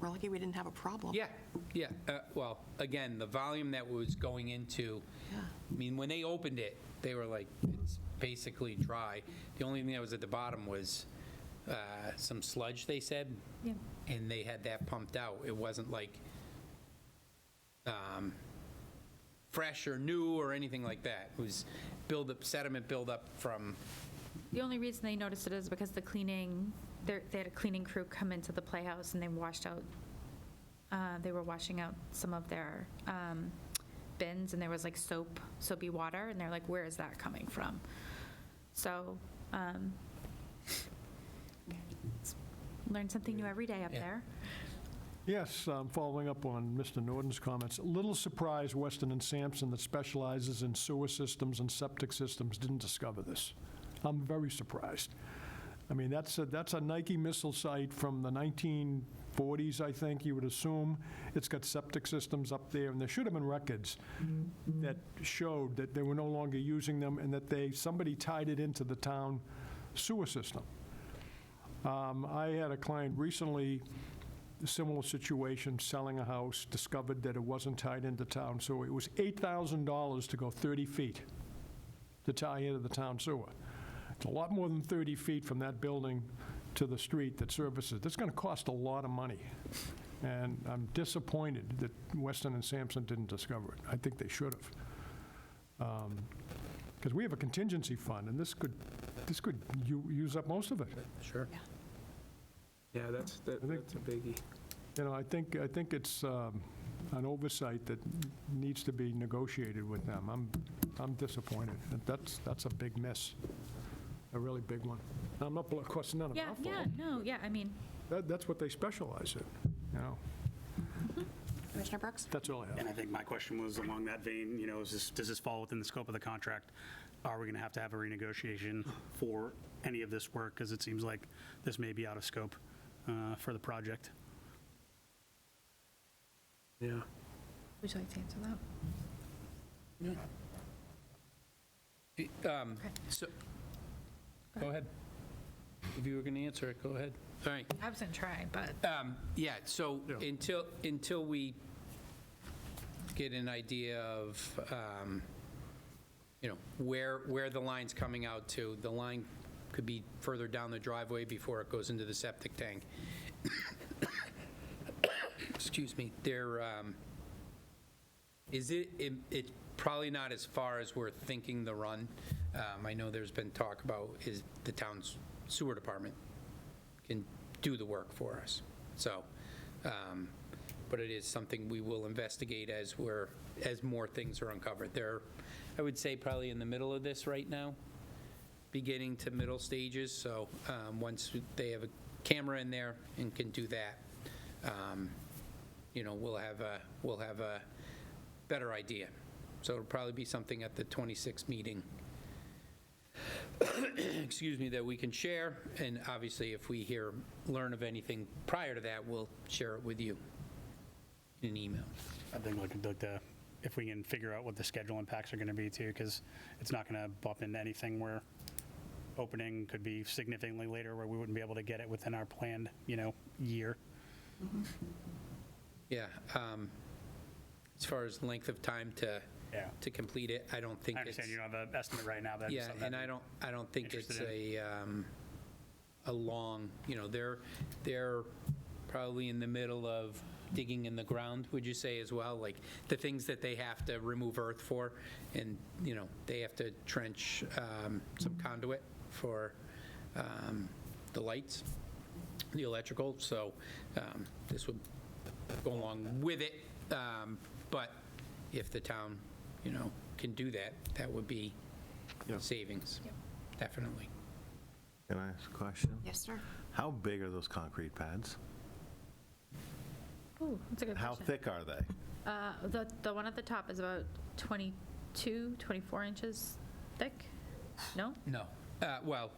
[SPEAKER 2] We're lucky we didn't have a problem.
[SPEAKER 7] Yeah. Well, again, the volume that was going into, I mean, when they opened it, they were like, it's basically dry. The only thing that was at the bottom was some sludge, they said.
[SPEAKER 9] Yeah.
[SPEAKER 7] And they had that pumped out. It wasn't like fresh or new or anything like that. It was sediment buildup from,
[SPEAKER 9] The only reason they noticed it is because they had a cleaning crew come into the Playhouse and they were washing out some of their bins, and there was like soapy water, and they're like, where is that coming from? So, learn something new every day up
[SPEAKER 7] Yeah.
[SPEAKER 9] there.
[SPEAKER 6] Yes, following up on Mr. Norton's comments, a little surprised Weston and Sampson, that specializes in sewer systems and septic systems, didn't discover this. I'm very surprised. I mean, that's a Nike missile site from the 1940s, I think, you would assume. It's got septic systems up there, and there should have been records that showed that they were no longer using them, and that somebody tied it into the town sewer system. I had a client recently, a similar situation, selling a house, discovered that it wasn't tied into town, so it was $8,000 to go 30 feet to tie into the town sewer. It's a lot more than 30 feet from that building to the street that services. That's going to cost a lot of money, and I'm disappointed that Weston and Sampson didn't discover it. I think they should have. Because we have a contingency fund, and this could use up most of it.
[SPEAKER 7] sure.
[SPEAKER 5] Yeah, that's a biggie.
[SPEAKER 6] I think it's an oversight that needs to be negotiated with them. I'm disappointed. That's a big miss, a really big one. I'm not, of course, none of our fault.
[SPEAKER 9] I mean,
[SPEAKER 6] That's what they specialize in,
[SPEAKER 2] Commissioner Brooks?
[SPEAKER 6] That's all I have.
[SPEAKER 3] And I think my question was along that vein, does this fall within the scope of the contract? Are we going to have a renegotiation for any of this work? Because it seems like this may be out of scope for the project.
[SPEAKER 5] Yeah.
[SPEAKER 9] would you like to answer that?
[SPEAKER 7] So, go ahead. If you were going to answer it, go ahead. All right.
[SPEAKER 9] I was going to try, but
[SPEAKER 7] Yeah, so until we get an idea of, where the line's coming out to, the line could be further down the driveway before it goes into the septic tank. Excuse me. It's probably not as far as we're thinking the run. I know there's been talk about is the town's sewer department can do the work for us. So, but it is something we will investigate as more things are uncovered. They're, I would say, probably in the middle of this right now, beginning to middle stages. So once they have a camera in there and can do that, we'll have a better idea. So it'll probably be something at the 26th meeting, excuse me, that we can share. And obviously, if we learn of anything prior to that, we'll share it with you in an email.
[SPEAKER 3] I think if we can figure out what the schedule impacts are going to be too, because it's not going to bump into anything where opening could be significantly later where we wouldn't be able to get it within our planned, year.
[SPEAKER 7] Yeah. As far as length of time to complete it, I don't think
[SPEAKER 3] I
[SPEAKER 7] it's...
[SPEAKER 3] understand you don't have an estimate right now, but
[SPEAKER 7] Yeah, and I don't think it's a long, they're probably in the middle of digging in the ground, would you say, as well? Like the things that they have to remove earth for, and, they have to trench some conduit for the lights, the electrical, so this would go along with it. But if the town, can do that, that would be savings, definitely.
[SPEAKER 8] Can I ask a question?
[SPEAKER 2] Yes, sir.
[SPEAKER 8] How big are those concrete pads?
[SPEAKER 9] ooh, that's a good
[SPEAKER 8] How
[SPEAKER 9] question.
[SPEAKER 8] thick are they?
[SPEAKER 9] The one at the top is about 22, 24 inches thick? No?
[SPEAKER 7] No. Well,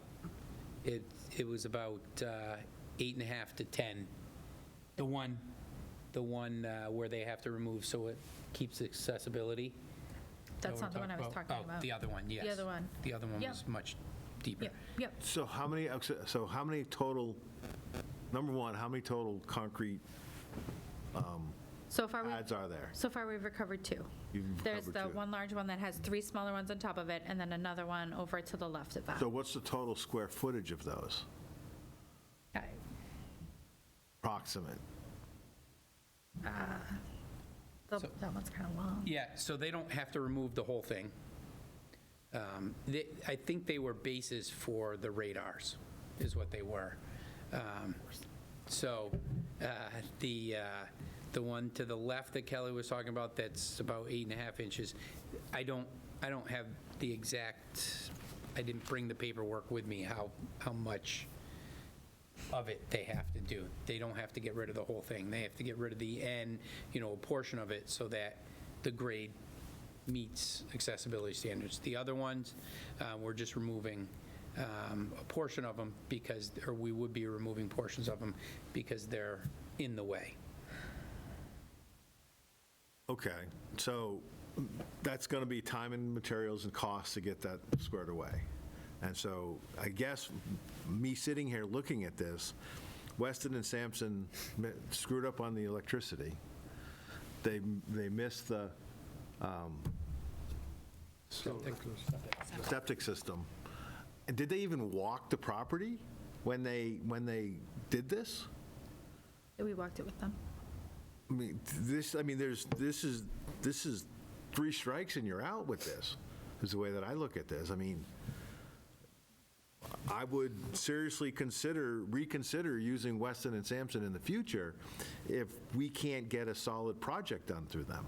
[SPEAKER 7] it was about 8.5 to 10. The one where they have to remove, so keeps accessibility.
[SPEAKER 9] That's not the one I was talking
[SPEAKER 7] Oh,
[SPEAKER 9] about.
[SPEAKER 7] the other one, yes.
[SPEAKER 9] The other one.
[SPEAKER 7] The other one
[SPEAKER 9] Yep.
[SPEAKER 7] was much deeper.
[SPEAKER 9] Yep.
[SPEAKER 8] So how many total, number one, how many total concrete
[SPEAKER 9] So far,
[SPEAKER 8] pads are there?
[SPEAKER 9] we've recovered 2.
[SPEAKER 8] You've
[SPEAKER 9] There's
[SPEAKER 8] recovered
[SPEAKER 9] the
[SPEAKER 8] two.
[SPEAKER 9] one large one that has 3 smaller ones on top of it, and then another one over to the left of that.
[SPEAKER 8] So what's the total square footage of those?
[SPEAKER 9] Okay.
[SPEAKER 8] Approximate?
[SPEAKER 9] That one's kind of long.
[SPEAKER 7] Yeah, so they don't have to remove the whole thing. I think they were bases for the radars, is what they were. So the one to the left that Kelly was talking about, that's about 8.5 inches, I don't have the exact, I didn't bring the paperwork with me, how much of it they have to do. They don't have to get rid of the whole thing. They have to get rid of the end, a portion of it, so that the grade meets accessibility standards. The other ones, we're just removing a portion of them or we would be removing portions of them because they're in the way.
[SPEAKER 8] Okay, so that's going to be time and materials and costs to get that squared away. And so I guess me sitting here looking at this, Weston and Sampson screwed up on the electricity. They missed the septic system. And did they even walk the property when they did this?
[SPEAKER 9] We walked it with them.
[SPEAKER 8] This is 3 strikes and you're out with this, is the way that I look at this. I would seriously reconsider using Weston and Sampson in the future if we can't get a solid project done through them.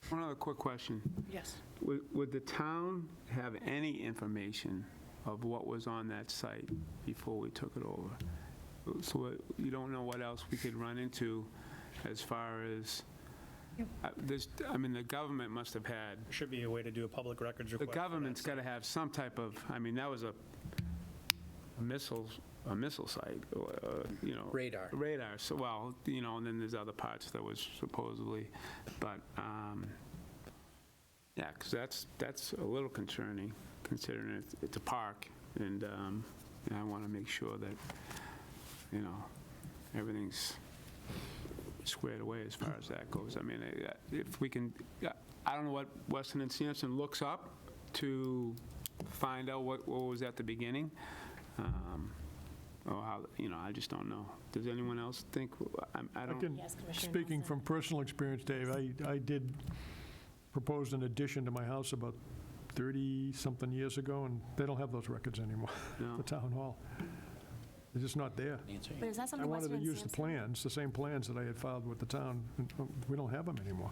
[SPEAKER 5] One other quick question.
[SPEAKER 2] Yes.
[SPEAKER 5] Would the town have any information of what was on that site before we took it over? So you don't know what else we could run into as far as, the government must have had,
[SPEAKER 3] Should be a way to do a public records
[SPEAKER 5] the
[SPEAKER 3] request. for that
[SPEAKER 5] government's
[SPEAKER 3] site.
[SPEAKER 5] got to have some type of, that was a missile site,
[SPEAKER 7] Radar.
[SPEAKER 5] Radar, so, and then there's other parts that was supposedly, but, yeah, because that's a little concerning, considering it's a park, and I want to make sure that, everything's squared away as far as that goes. If we can, I don't know what Weston and Sampson looks up to find out what was at the beginning, or how, I just don't know. Does anyone else think? I don't.
[SPEAKER 2] Yes, Commissioner
[SPEAKER 6] Speaking
[SPEAKER 2] Nelson.
[SPEAKER 6] from personal experience, Dave, I did propose an addition to my house about 30-something years ago, and they don't have those records anymore,
[SPEAKER 5] No.
[SPEAKER 6] the town hall. They're just not there.
[SPEAKER 2] But is that
[SPEAKER 6] I
[SPEAKER 2] something
[SPEAKER 6] wanted
[SPEAKER 2] Weston
[SPEAKER 6] to
[SPEAKER 2] and
[SPEAKER 6] use the
[SPEAKER 2] Sampson?
[SPEAKER 6] plans, the same plans that I had filed with the town, and we don't have them anymore.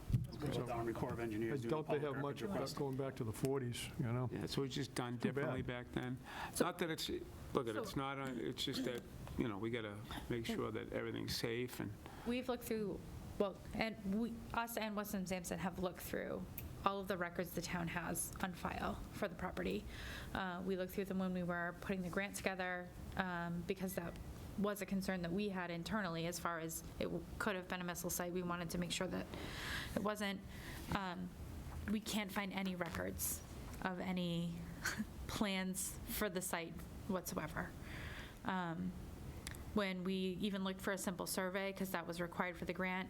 [SPEAKER 3] So the Army Corps of
[SPEAKER 6] I
[SPEAKER 3] Engineers doing a
[SPEAKER 6] doubt they
[SPEAKER 3] public
[SPEAKER 6] have much
[SPEAKER 3] records request.
[SPEAKER 6] going back to the 40s,
[SPEAKER 5] Yeah, so it's just done
[SPEAKER 6] Too bad.
[SPEAKER 5] differently back then. Not that it's, it's not, it's just that, we got to make sure that everything's safe and.
[SPEAKER 9] We've looked through, and us and Weston and Sampson have looked through all of the records the town has on file for the property. We looked through them when we were putting the grant together, because that was a concern that we had internally as far as it could have been a missile site. We wanted to make sure that it wasn't. We can't find any records of any plans for the site whatsoever. When we even looked for a simple survey, because that was required for the grant,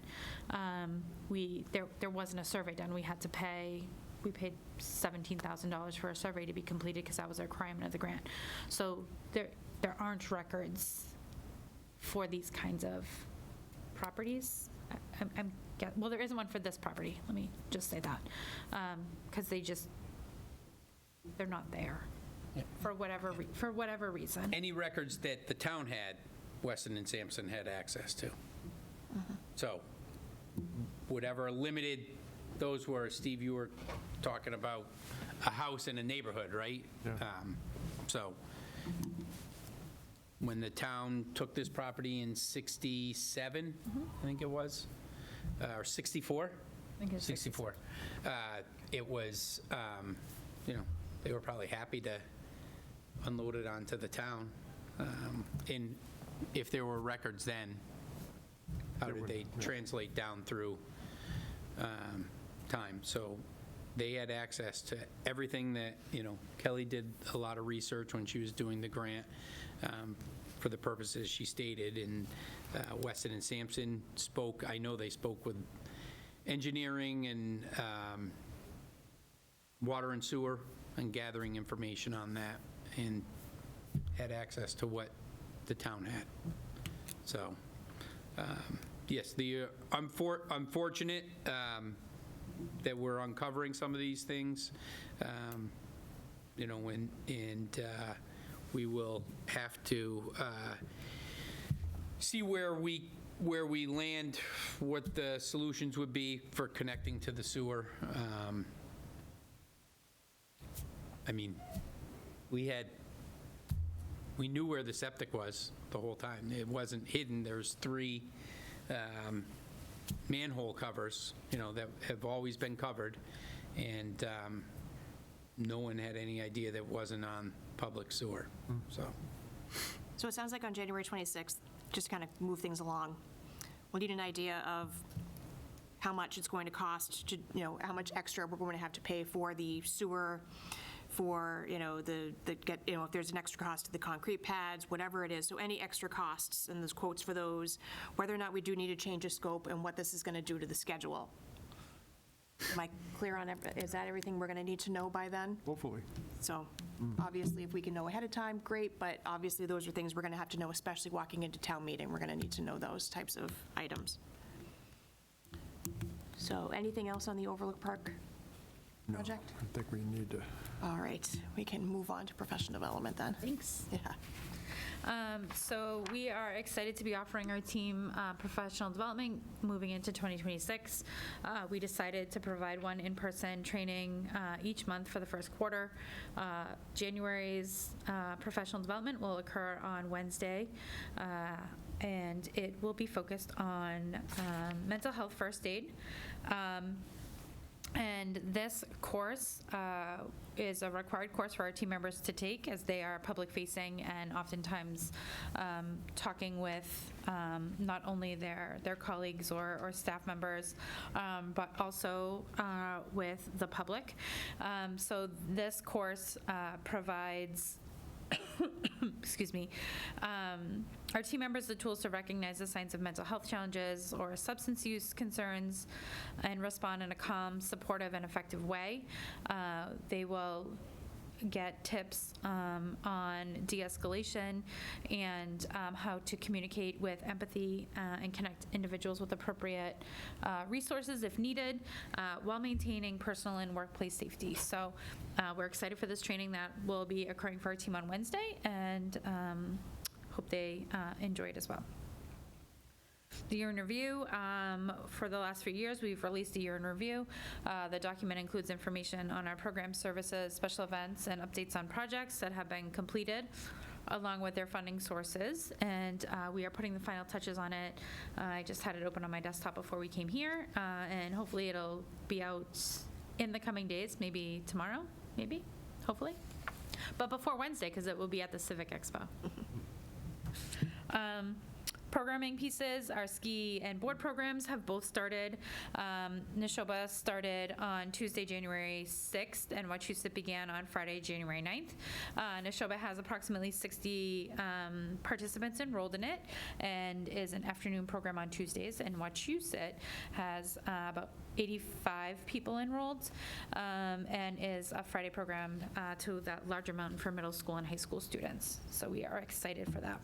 [SPEAKER 9] there wasn't a survey done. We paid $17,000 for a survey to be completed because that was a requirement of the grant. So there aren't records for these kinds of properties. Well, there isn't one for this property, let me just say that, because they're not there for whatever reason.
[SPEAKER 7] Any records that the town had, Weston and Sampson had access to. So whatever limited, those were, Steve, you were talking about a house in a neighborhood, right?
[SPEAKER 6] Yeah.
[SPEAKER 7] So when the town took this property in 67, I think it was, or 64?
[SPEAKER 9] I think it's
[SPEAKER 7] 64. It was, they were probably happy to unload it onto the town. And if there were records then, how did they translate down through time. So they had access to everything that, Kelly did a lot of research when she was doing the grant for the purposes she stated, and Weston and Sampson spoke, I know they spoke with engineering and water and sewer and gathering information on that, and had access to what the town had. So, yes, I'm fortunate that we're uncovering some of these things, and we will have to see where we land, what the solutions would be for connecting to the sewer. I mean, we knew where the septic was the whole time. It wasn't hidden. There's 3 manhole covers, that have always been covered, and no one had any idea that it wasn't on public sewer, so.
[SPEAKER 2] So it sounds like on January 26th, just to kind of move things along, we'll need an idea of how much it's going to cost to, how much extra we're going to have to pay for the sewer, for, if there's an extra cost to the concrete pads, whatever it is. So any extra costs and those quotes for those, whether or not we do need to change a scope and what this is going to do to the schedule. Am I clear on, is that everything we're going to need to know by then?
[SPEAKER 6] Hopefully.
[SPEAKER 2] So obviously, if we can know ahead of time, great, but obviously those are things we're going to have to know, especially walking into town meeting. We're going to need to know those types of items. So anything else on the Overlook Park project?
[SPEAKER 6] I think we need to.
[SPEAKER 2] All right, we can move on to professional development then.
[SPEAKER 9] Thanks.
[SPEAKER 2] Yeah.
[SPEAKER 9] So we are excited to be offering our team professional development moving into 2026. We decided to provide one in-person training each month for the first quarter. January's professional development will occur on Wednesday, and it will be focused on mental health first aid. And this course is a required course for our team members to take, as they are public-facing and oftentimes talking with not only their colleagues or staff members, but also with the public. So this course provides excuse me, our team members the tools to recognize the signs of mental health challenges or substance use concerns and respond in a calm, supportive, and effective way. They will get tips on de-escalation and how to communicate with empathy and connect individuals with appropriate resources if needed, while maintaining personal and workplace safety. So we're excited for this training that will be occurring for our team on Wednesday, and hope they enjoy it as well. The year in review, for the last few years, we've released a year in review. The document includes information on our program services, special events, and updates on projects that have been completed, along with their funding sources, and we are putting the final touches on it. I just had it open on my desktop before we came here, and hopefully it'll be out in the coming days, maybe tomorrow, maybe, hopefully. But before Wednesday, because it will be at the Civic Expo. Programming pieces, our ski and board programs have both started. Neshoba started on Tuesday, January 6th, and Wachusett began on Friday, January 9th. Neshoba has approximately 60 participants enrolled in it and is an afternoon program on Tuesdays, and Wachusett has about 85 people enrolled and is a Friday program to that larger amount for middle school and high school students. So we are excited for that.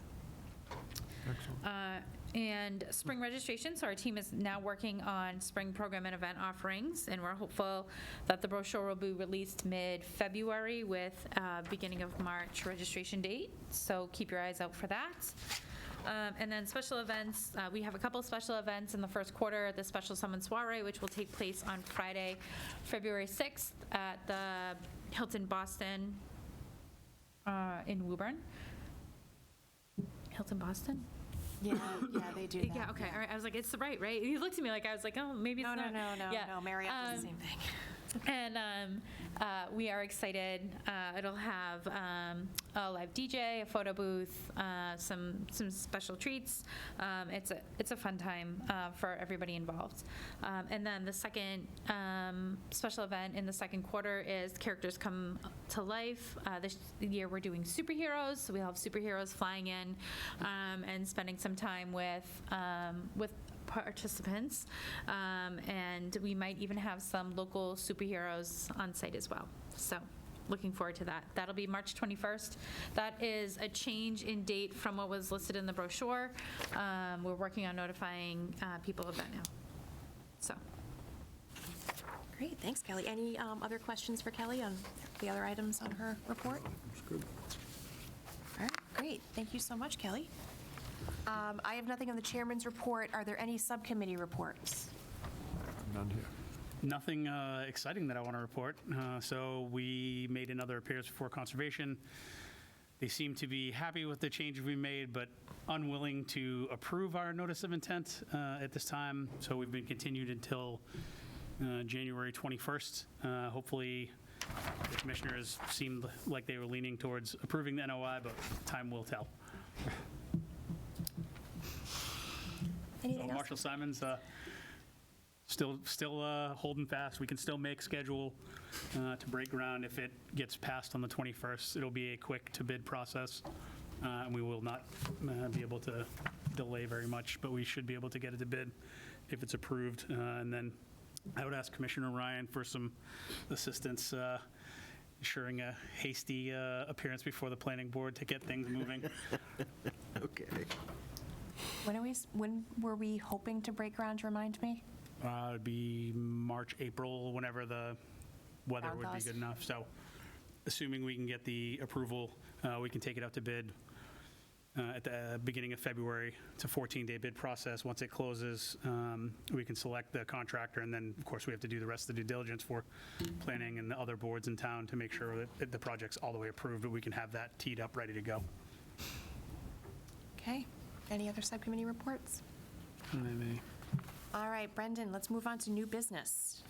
[SPEAKER 9] And spring registration, so our team is now working on spring program and event offerings, and we're hopeful that the brochure will be released mid-February with beginning of March registration date, so keep your eyes out for that. And then special events, we have a couple special events in the first quarter, the Special Summon Soiree, which will take place on Friday, February 6th at the Hilton Boston in Woburn. Hilton Boston?
[SPEAKER 2] Yeah, they do that.
[SPEAKER 9] Yeah, okay, all right. I was like, it's right? You looked at me like, I was like, oh, maybe it's
[SPEAKER 2] No,
[SPEAKER 9] not.
[SPEAKER 2] no,
[SPEAKER 9] Yeah.
[SPEAKER 2] Marriott does the same thing.
[SPEAKER 9] And we are excited. It'll have a live DJ, a photo booth, some special treats. It's a fun time for everybody involved. And then the second special event in the second quarter is Characters Come to Life. This year we're doing superheroes, so we'll have superheroes flying in and spending some time with participants, and we might even have some local superheroes on site as well. So looking forward to that. That'll be March 21st. That is a change in date from what was listed in the brochure. We're working on notifying people of that now. So.
[SPEAKER 2] Great, thanks, Kelly. Any other questions for Kelly on the other items on her report? All right, great. Thank you so much, Kelly. I have nothing on the chairman's report. Are there any subcommittee reports?
[SPEAKER 6] None here.
[SPEAKER 3] Nothing exciting that I want to report. So we made another appearance before Conservation. They seem to be happy with the changes we made, but unwilling to approve our notice of intent at this time. So we've been continued until January 21st. Hopefully, the commissioners seemed like they were leaning towards approving the NOI, but time will tell.
[SPEAKER 2] Anything else?
[SPEAKER 3] Marshall Simons still holding fast. We can still make schedule to break ground if it gets passed on the 21st. It'll be a quick to bid process, and we will not be able to delay very much, but we should be able to get it to bid if it's approved. And then I would ask Commissioner Ryan for some assistance ensuring a hasty appearance before the planning board to get things moving.
[SPEAKER 8] Okay.
[SPEAKER 2] When were we hoping to break ground, remind me?
[SPEAKER 3] It'd be March, April, whenever the weather
[SPEAKER 2] Ground
[SPEAKER 3] would be
[SPEAKER 2] thaws.
[SPEAKER 3] good enough. So assuming we can get the approval, we can take it out to bid at the beginning of February. It's a 14-day bid process. Once it closes, we can select the contractor, and then, of course, we have to do the rest of the due diligence for planning and the other boards in town to make sure that the project's all the way approved, but we can have that teed up, ready to go.
[SPEAKER 2] Okay. Any other subcommittee reports? All right, Brendan, let's move on to new business.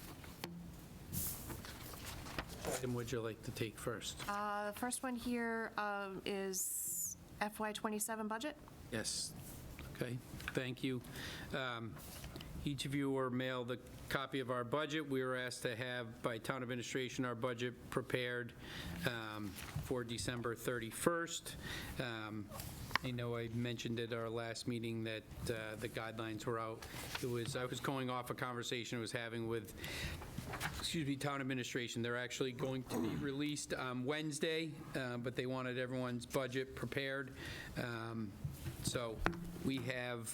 [SPEAKER 7] Item would you like to take first?
[SPEAKER 2] The first one here is FY27 budget.
[SPEAKER 7] Yes. Okay, thank you. Each of you were mailed a copy of our budget. We were asked to have, by town administration, our budget prepared for December 31st. I know I mentioned at our last meeting that the guidelines were out. I was going off a conversation I was having with, town administration. They're actually going to be released on Wednesday, but they wanted everyone's budget prepared. So we have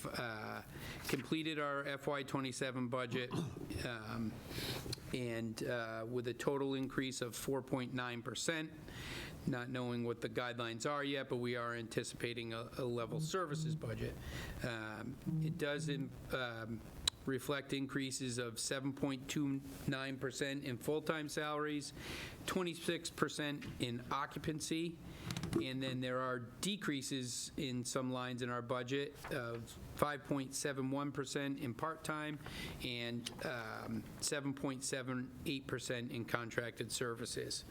[SPEAKER 7] completed our FY27 budget, and with a total increase of 4.9%. Not knowing what the guidelines are yet, but we are anticipating a level services budget. It does reflect increases of 7.29% in full-time salaries, 26% in occupancy, and then there are decreases in some lines in our budget of 5.71% in part-time and 7.78% in contracted services.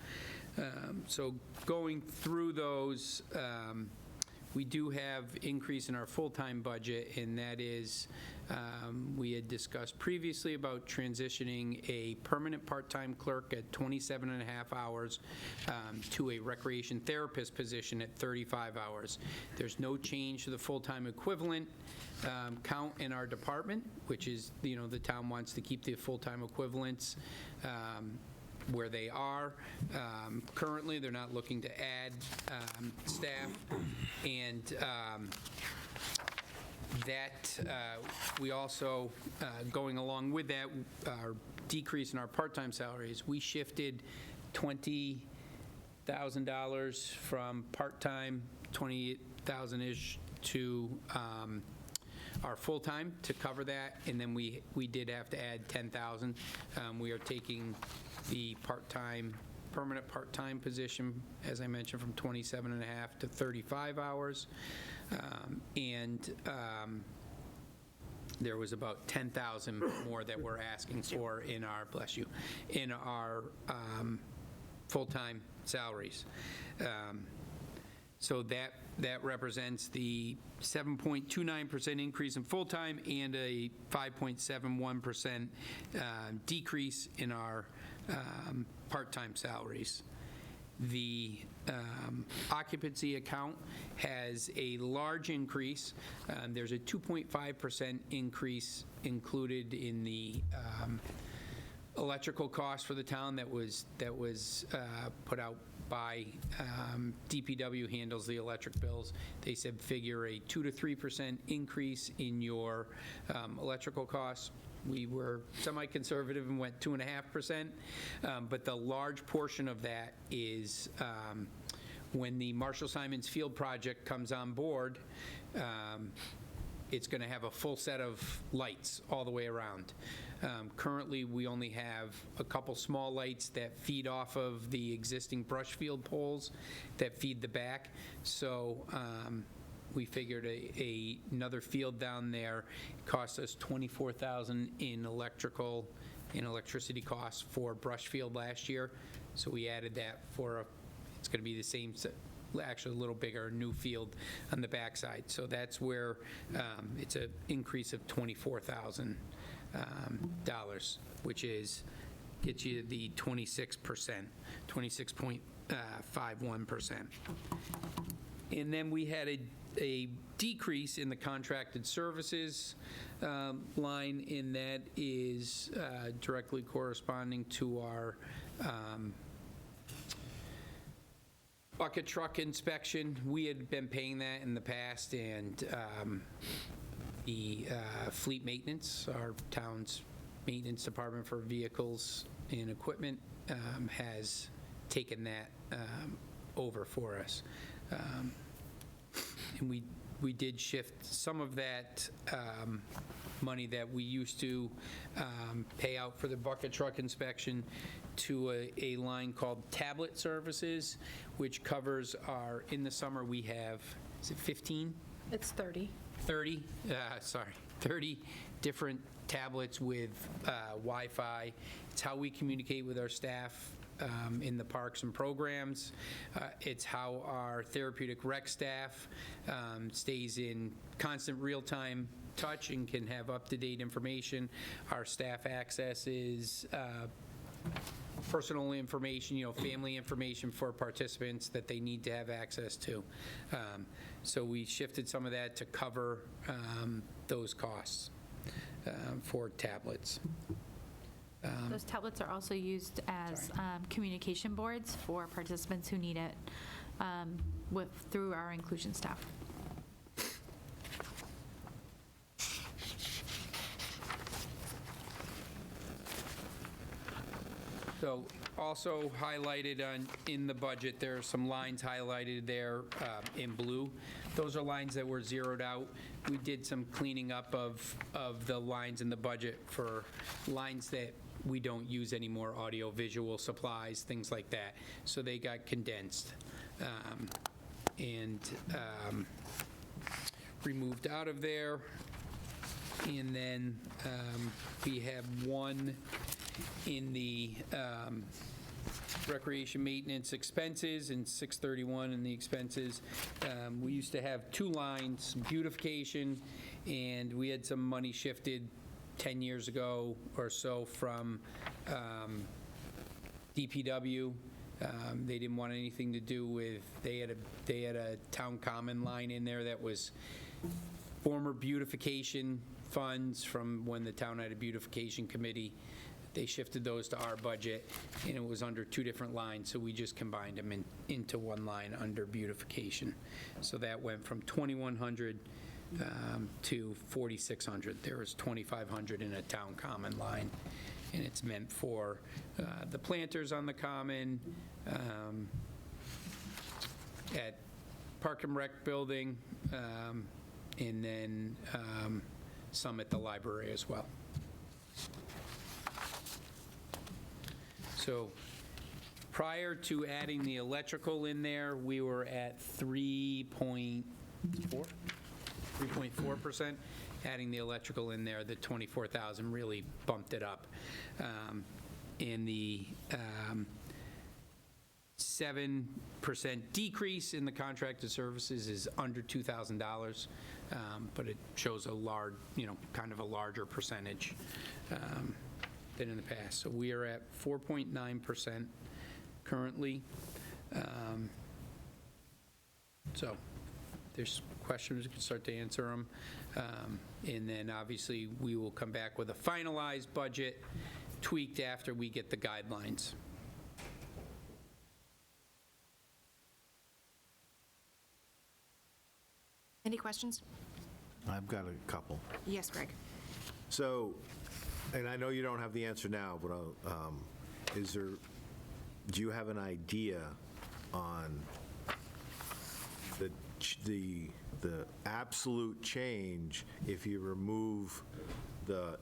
[SPEAKER 7] So going through those, we do have increase in our full-time budget, and that is, we had discussed previously about transitioning a permanent part-time clerk at 27 and a half hours to a recreation therapist position at 35 hours. There's no change to the full-time equivalent count in our department, which is, the town wants to keep the full-time equivalents where they are. Currently, they're not looking to add staff, and that we also, going along with that, our decrease in our part-time salaries, we shifted $20,000 from part-time, 28,000-ish, to our full-time to cover that, and then we did have to add 10,000. We are taking the permanent part-time position, as I mentioned, from 27 and a half to 35 hours. there was about 10,000 more that we're asking for in our, bless you, in our full-time salaries. So that represents the 7.29% increase in full-time and a 5.71% decrease in our part-time salaries. The occupancy account has a large increase. There's a 2.5% increase included in the electrical cost for the town that was put out by DPW, handles the electric bills. They said figure a 2 to 3% increase in your electrical costs. We were semi-conservative and went 2.5%, but the large portion of that is when the Marshall Simons Field project comes on board, it's going to have a full set of lights all the way around. Currently, we only have a couple small lights that feed off of the existing brush field poles that feed the back. So we figured another field down there cost us $24,000 in electricity costs for brush field last year. So we added that for it's going to be the same, actually a little bigger new field on the backside. So that's where it's an increase of $24,000, which gets you the 26%, 26.51%. And then we had a decrease in the contracted services line, and that is directly corresponding to our bucket truck inspection. We had been paying that in the past, and the fleet maintenance, our town's maintenance department for vehicles and equipment, has taken that over for us. And we did shift some of that money that we used to pay out for the bucket truck inspection to a line called tablet services, which covers our, in the summer we have, is it 15?
[SPEAKER 9] It's 30.
[SPEAKER 7] 30 different tablets with Wi-Fi. It's how we communicate with our staff in the parks and programs. It's how our therapeutic rec staff stays in constant real-time touch and can have up-to-date information. Our staff accesses personal information, family information for participants that they need to have access to. So we shifted some of that to cover those costs for tablets.
[SPEAKER 9] Those tablets are also used as communication boards for participants who need it through our inclusion staff.
[SPEAKER 7] So also highlighted in the budget, there are some lines highlighted there in blue. Those are lines that were zeroed out. We did some cleaning up of the lines in the budget for lines that we don't use anymore, audio, visual supplies, things like that. So they got condensed and removed out of there. And then we have one in the recreation maintenance expenses and 631 in the expenses. We used to have two lines, beautification, and we had some money shifted 10 years ago or so from DPW. They didn't want anything to do with, they had a town common line in there that was former beautification funds from when the town had a beautification committee. They shifted those to our budget, and it was under two different lines, so we just combined them into one line under beautification. So that went from 2,100 to 4,600. There was 2,500 in a town common line, and it's meant for the planters on the common, at Park and Rec building, and then some at the library as well. So prior to adding the electrical in there, we were at 3.4%. adding the electrical in there, the 24,000 really bumped it up. And the 7% decrease in the contracted services is under $2,000, but it shows a large, kind of a larger percentage than in the past. So we are at 4.9% currently. So there's questions, we can start to answer them. And then obviously, we will come back with a finalized budget tweaked after we get the guidelines.
[SPEAKER 2] Any questions?
[SPEAKER 8] I've got a couple.
[SPEAKER 2] Yes, Greg.
[SPEAKER 8] So, and I know you don't have the answer now, but do you have an idea on the absolute change if you remove the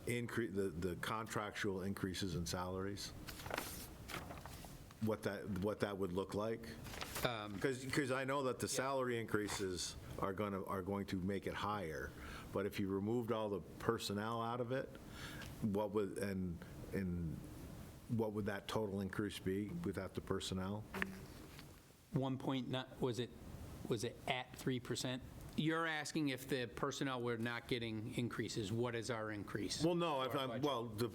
[SPEAKER 8] contractual increases in salaries? What that would look like? Because I know that the salary increases are going to make it higher, but if you removed all the personnel out of it, what would that total increase be without the personnel?
[SPEAKER 7] 1.9, was it at 3%? You're asking if the personnel were not getting increases, what is our increase?
[SPEAKER 8] Well, no,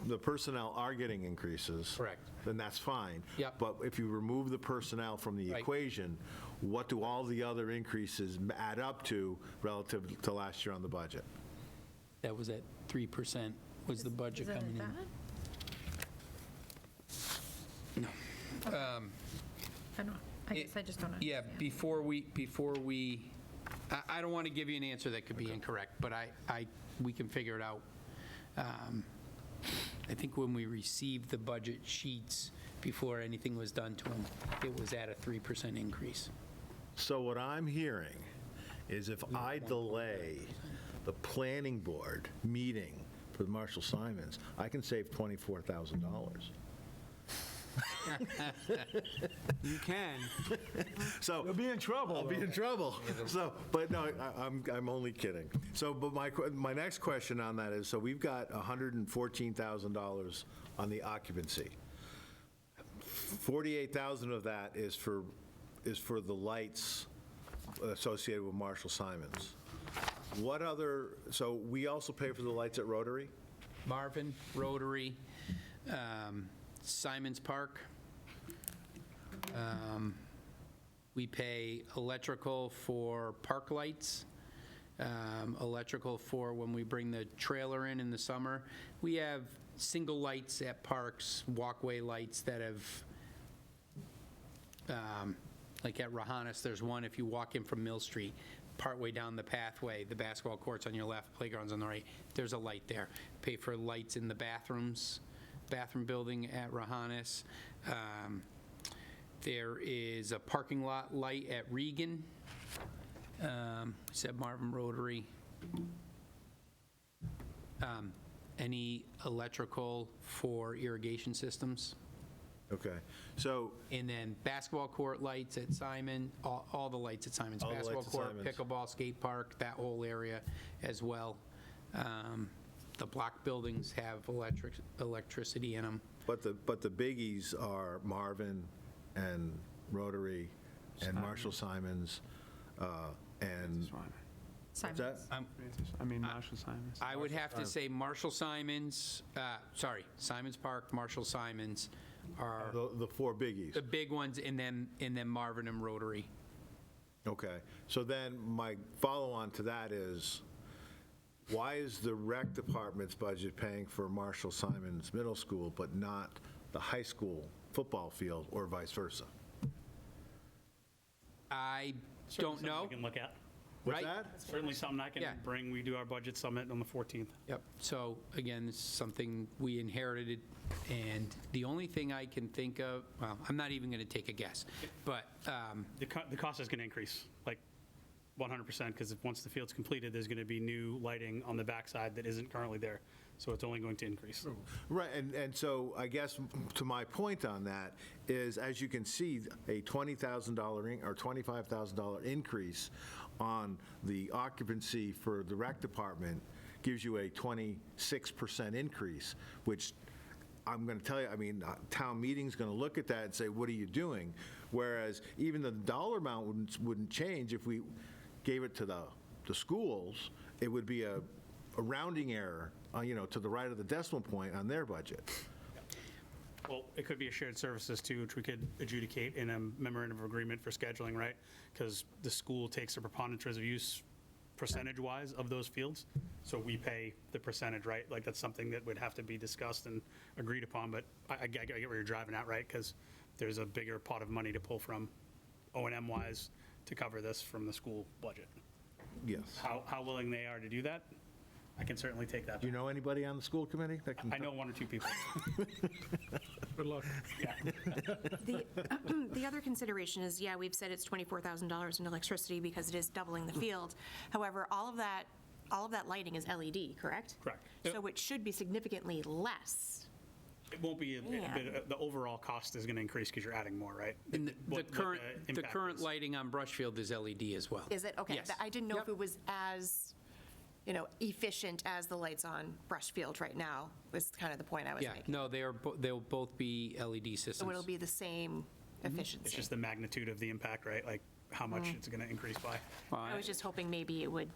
[SPEAKER 8] the personnel are getting increases.
[SPEAKER 7] Correct.
[SPEAKER 8] Then that's fine.
[SPEAKER 7] Yep.
[SPEAKER 8] But if you remove the personnel from the
[SPEAKER 7] Right.
[SPEAKER 8] equation, what do all the other increases add up to relative to last year on the budget?
[SPEAKER 7] That was at 3%, was the budget
[SPEAKER 9] Is it
[SPEAKER 7] coming in?
[SPEAKER 9] that?
[SPEAKER 7] No.
[SPEAKER 9] I don't, I guess I just don't know.
[SPEAKER 7] Yeah, before we, I don't want to give you an answer that could be incorrect, but we can figure it out. I think when we received the budget sheets, before anything was done to them, it was at a 3% increase.
[SPEAKER 8] So what I'm hearing is if I delay the planning board meeting for the Marshall Simons, I can save $24,000.
[SPEAKER 1] You can.
[SPEAKER 8] So
[SPEAKER 6] You'll be in trouble.
[SPEAKER 8] I'll be in trouble. So, but no, I'm only kidding. So, but my next question on that is, so we've got $114,000 on the occupancy. 48,000 of that is for the lights associated with Marshall Simons. What other, so we also pay for the lights at Rotary?
[SPEAKER 7] Marvin, Rotary, Simons Park. We pay electrical for park lights, electrical for when we bring the trailer in the summer. We have single lights at parks, walkway lights that have, like at Rahanis, there's one if you walk in from Mill Street, partway down the pathway, the basketball court's on your left, playground's on the right, there's a light there. Pay for lights in the bathrooms, bathroom building at Rahanis. There is a parking lot light at Regan, said Marvin Rotary. Any electrical for irrigation systems.
[SPEAKER 8] Okay, so,
[SPEAKER 7] And then basketball court lights at Simon, all the lights at Simon's.
[SPEAKER 8] All the lights
[SPEAKER 7] Basketball
[SPEAKER 8] at
[SPEAKER 7] court,
[SPEAKER 8] Simon's.
[SPEAKER 7] pickleball, skate park, that whole area as well. The block buildings have electricity in them.
[SPEAKER 8] but the biggies are Marvin and Rotary and Marshall Simons, and, what's that?
[SPEAKER 1] Marshall Simons.
[SPEAKER 7] I would have to say Marshall Simons, Simons Park, Marshall Simons are
[SPEAKER 8] The four biggies.
[SPEAKER 7] the big ones, and then Marvin and Rotary.
[SPEAKER 8] Okay, so then my follow-on to that is, why is the rec department's budget paying for Marshall Simons Middle School, but not the high school football field, or vice versa?
[SPEAKER 7] I don't know.
[SPEAKER 3] We can look at.
[SPEAKER 8] What's
[SPEAKER 7] Right.
[SPEAKER 8] that?
[SPEAKER 3] Certainly something I can
[SPEAKER 7] Yeah.
[SPEAKER 3] bring. We do our budget summit on the 14th.
[SPEAKER 7] Yep. So again, this is something we inherited, and the only thing I can think of, well, I'm not even going to take a guess, but
[SPEAKER 3] The cost is going to increase, like 100%, because once the field's completed, there's going to be new lighting on the backside that isn't currently there. So it's only going to increase.
[SPEAKER 8] Right, and so I guess to my point on that is, as you can see, a $20,000 or $25,000 increase on the occupancy for the rec department gives you a 26% increase, which I'm going to tell you, I mean, town meeting's going to look at that and say, what are you doing? Whereas even the dollar amount wouldn't change if we gave it to the schools. It would be a rounding error, to the right of the decimal point on their budget.
[SPEAKER 3] Well, it could be a shared services too, which we could adjudicate in a memorandum of agreement for scheduling, right? Because the school takes a preponderance of use percentage-wise of those fields, so we pay the percentage, right? Like, that's something that would have to be discussed and agreed upon, but I get where you're driving at, right? Because there's a bigger pot of money to pull from O&M-wise to cover this from the school budget.
[SPEAKER 8] Yes.
[SPEAKER 3] How willing they are to do that, I can certainly take that.
[SPEAKER 8] Do you know anybody on the school committee that can?
[SPEAKER 3] I know one or two people.
[SPEAKER 6] Good luck.
[SPEAKER 2] The other consideration is, yeah, we've said it's $24,000 in electricity because it is doubling the field. However, all of that lighting is LED, correct?
[SPEAKER 3] Correct.
[SPEAKER 2] So it should be significantly less.
[SPEAKER 3] It won't be,
[SPEAKER 2] Yeah.
[SPEAKER 3] the overall cost is going to increase because you're adding more, right?
[SPEAKER 7] And the
[SPEAKER 3] What
[SPEAKER 7] current, the
[SPEAKER 3] impact
[SPEAKER 7] current
[SPEAKER 3] is.
[SPEAKER 7] lighting on Brushfield is LED as well.
[SPEAKER 2] Is it? Okay.
[SPEAKER 7] Yes.
[SPEAKER 2] I didn't know if
[SPEAKER 7] Yep.
[SPEAKER 2] it was as, efficient as the lights on Brushfield right now, was kind of the point I was
[SPEAKER 7] Yeah,
[SPEAKER 2] making.
[SPEAKER 7] no, they'll both be LED systems.
[SPEAKER 2] So it'll be the same efficiency.
[SPEAKER 3] It's just the magnitude of the impact, right? Like, how much it's going to increase by.
[SPEAKER 7] Well,
[SPEAKER 2] I was just hoping maybe it would,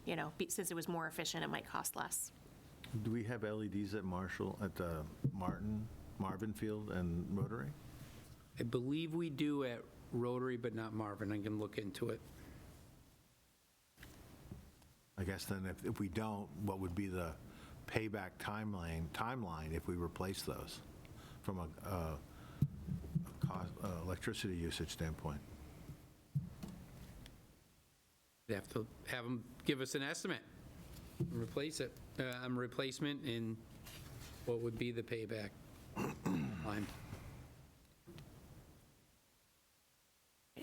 [SPEAKER 2] since it was more efficient, it might cost less.
[SPEAKER 8] Do we have LEDs at Marvin Field and Rotary?
[SPEAKER 7] I believe we do at Rotary, but not Marvin. I can look into it.
[SPEAKER 8] I guess then if we don't, what would be the payback timeline if we replace those from a electricity usage standpoint?
[SPEAKER 7] They have to have them give us an estimate, replace it, replacement, and what would be the payback line.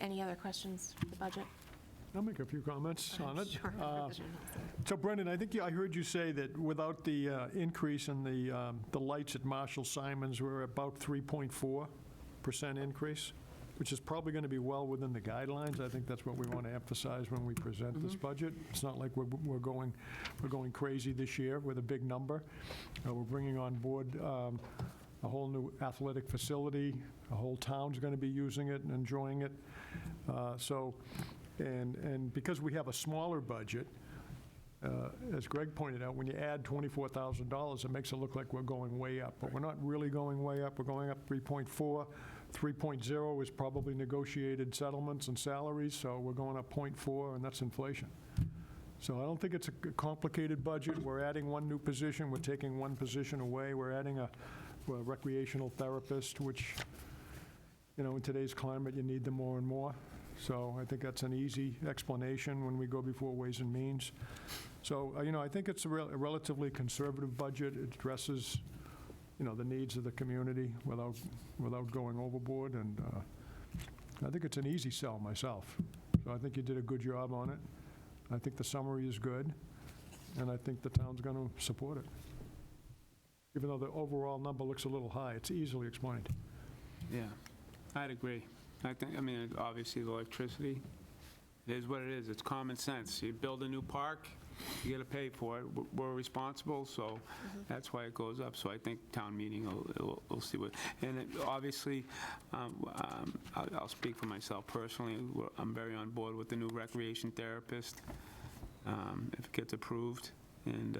[SPEAKER 2] Any other questions for the budget?
[SPEAKER 6] I'll make a few comments on it.
[SPEAKER 2] Sure.
[SPEAKER 6] So Brendan, I think I heard you say that without the increase in the lights at Marshall Simons, we're about 3.4% increase, which is probably going to be well within the guidelines. I think that's what we want to emphasize when we present this budget. It's not like we're going crazy this year with a big number. We're bringing on board a whole new athletic facility. The whole town's going to be using it and enjoying it. And because we have a smaller budget, as Greg pointed out, when you add $24,000, it makes it look like we're going way up. But we're not really going way up. We're going up 3.4. 3.0 is probably negotiated settlements and salaries, so we're going up 0.4, and that's inflation. So I don't think it's a complicated budget. We're adding one new position. We're taking one position away. We're adding a recreational therapist, which, in today's climate, you need them more and more. So I think that's an easy explanation when we go before Ways and Means. So, I think it's a relatively conservative budget. It addresses, the needs of the community without going overboard, and I think it's an easy sell myself. So I think you did a good job on it. I think the summary is good, and I think the town's going to support it. Even though the overall number looks a little high, it's easily explained.
[SPEAKER 5] Yeah, I'd agree. Obviously, the electricity, it is what it is. It's common sense. You build a new park, you got to pay for it. We're responsible, so that's why it goes up. So I think town meeting will see what, and obviously, I'll speak for myself personally. I'm very on board with the new recreation therapist, if it gets approved. And,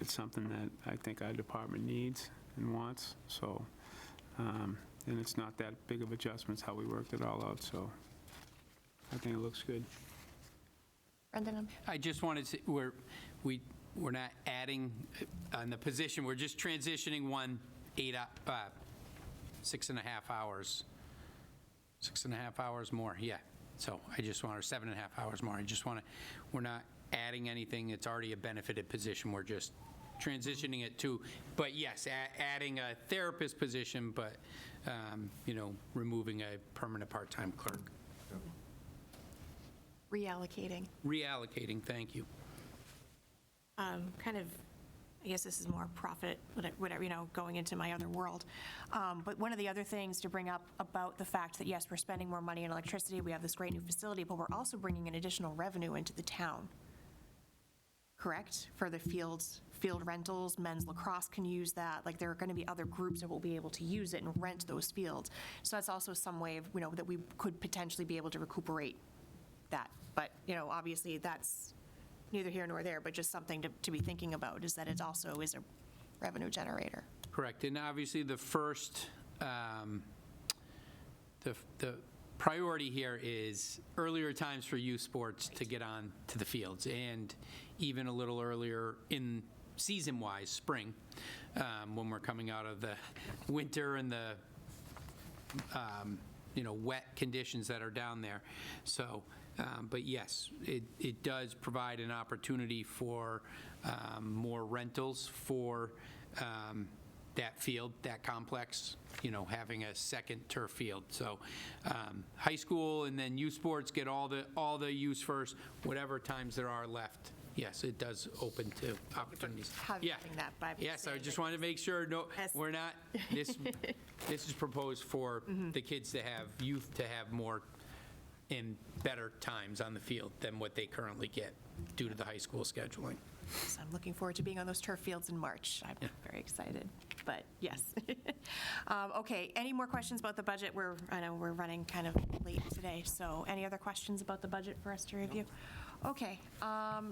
[SPEAKER 5] it's something that I think our department needs and wants. So, and it's not that big of adjustments how we worked it all out, so I think it looks good.
[SPEAKER 2] Brendan?
[SPEAKER 7] I just wanted to, we're not adding on the position, we're just transitioning one 6.5 hours. 6.5 hours more, yeah. So I just want, or 7.5 hours more. We're not adding anything. It's already a benefited position. We're just transitioning it to, but yes, adding a therapist position, but, removing a permanent part-time clerk.
[SPEAKER 2] Reallocating.
[SPEAKER 7] Reallocating, thank you.
[SPEAKER 2] Kind of, I guess this is more profit, whatever, going into my other world. But one of the other things to bring up about the fact that, yes, we're spending more money on electricity, we have this great new facility, but we're also bringing in additional revenue into the town. correct? For the field rentals, men's lacrosse can use that. Like, there are going to be other groups that will be able to use it and rent those fields. So that's also some way of, that we could potentially be able to recuperate that. But, obviously, that's neither here nor there, but just something to be thinking about, is that it also is a revenue generator.
[SPEAKER 7] Correct, and obviously the first, the priority here is earlier times for youth sports to get on to the fields, and even a little earlier in season-wise, spring, when we're coming out of the winter and the, wet conditions that are down there. So, but yes, it does provide an opportunity for more rentals for that field, that complex, having a second turf field. So high school and then youth sports get all the use first, whatever times there are left. Yes, it does open to opportunities.
[SPEAKER 2] Having
[SPEAKER 7] Yeah.
[SPEAKER 2] that by
[SPEAKER 7] Yes, I just wanted to make sure, no,
[SPEAKER 2] Yes.
[SPEAKER 7] we're not, this is proposed for the kids to have, youth to have more and better times on the field than what they currently get due to the high school scheduling.
[SPEAKER 2] So I'm looking forward to being on those turf fields in March. I'm very excited, but yes. Okay, any more questions about the budget? I know we're running kind of late today, so any other questions about the budget for us to review? Okay,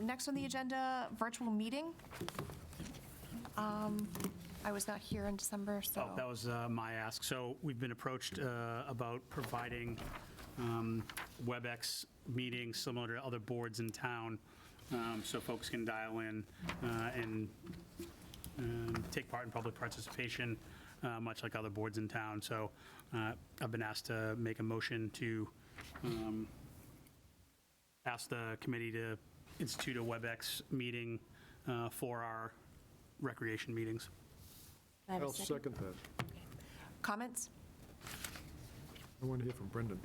[SPEAKER 2] next on the agenda, virtual meeting. I was not here in December, so.
[SPEAKER 3] Oh, that was my ask. So we've been approached about providing WebEx meetings similar to other boards in town, so folks can dial in and take part in public participation, much like other boards in town. So I've been asked to make a motion to ask the committee to institute a WebEx meeting for our recreation meetings.
[SPEAKER 2] Can I have a
[SPEAKER 6] I'll second that.
[SPEAKER 2] Comments?
[SPEAKER 6] I want to hear from Brendan.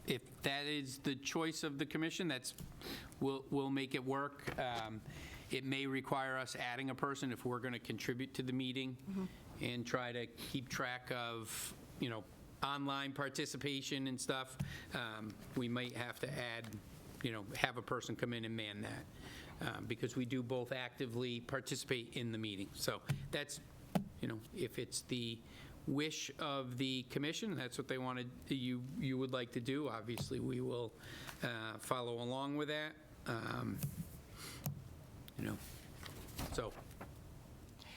[SPEAKER 7] If that is the choice of the commission, we'll make it work. It may require us adding a person if we're going to contribute to the meeting and try to keep track of, online participation and stuff. We might have to add, have a person come in and man that, because we do both actively participate in the meeting. So that's, if it's the wish of the commission, that's what they wanted, you would like to do, obviously, we will follow along with that.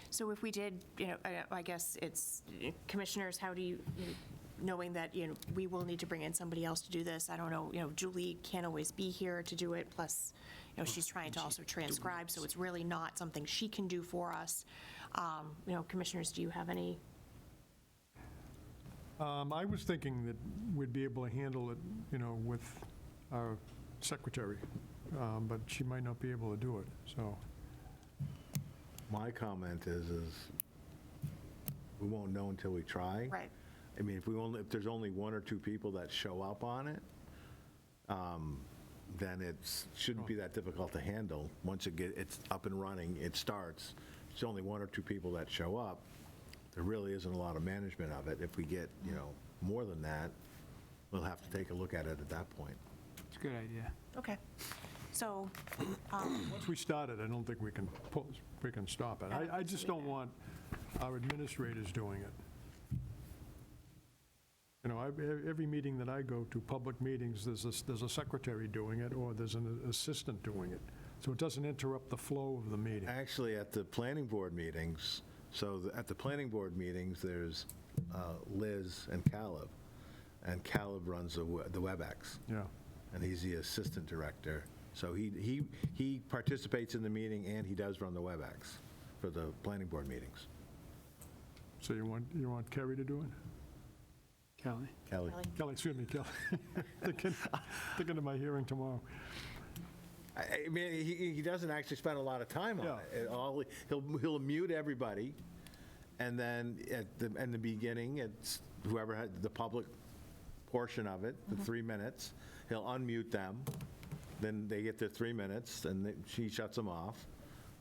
[SPEAKER 2] So if we did, I guess it's, commissioners, how do you, knowing that, we will need to bring in somebody else to do this, I don't know, Julie can't always be here to do it, plus, she's trying to also transcribe, so it's really not something she can do for us. Commissioners, do you have any?
[SPEAKER 6] I was thinking that we'd be able to handle it, with our secretary, but she might not be able to do it, so.
[SPEAKER 8] My comment is we won't know until we try.
[SPEAKER 2] Right.
[SPEAKER 8] I mean, if there's only one or two people that show up on it, then it shouldn't be that difficult to handle. Once it's up and running, it starts. It's only one or two people that show up. There really isn't a lot of management of it. If we get, more than that, we'll have to take a look at it at that point.
[SPEAKER 5] It's a good idea.
[SPEAKER 2] Okay. So,
[SPEAKER 6] Once we start it, I don't think we can stop it. I just don't want our administrators doing it. Every meeting that I go to, public meetings, there's a secretary doing it, or there's an assistant doing it. So it doesn't interrupt the flow of the meeting.
[SPEAKER 8] Actually, at the planning board meetings, at the planning board meetings, there's Liz and Caleb, and Caleb runs the WebEx.
[SPEAKER 6] Yeah.
[SPEAKER 8] And he's the assistant director. So he participates in the meeting, and he does run the WebEx for the planning board meetings.
[SPEAKER 6] So you want Kerry to do it?
[SPEAKER 5] Kelly?
[SPEAKER 8] Kelly?
[SPEAKER 6] Kelly, excuse me, Kelly. Thinking of my hearing tomorrow.
[SPEAKER 8] I mean, he doesn't actually spend a lot of time on it. He'll mute everybody, and then in the beginning, it's whoever had the public portion of it, the 3 minutes, he'll unmute them, then they get their 3 minutes, and she shuts them off.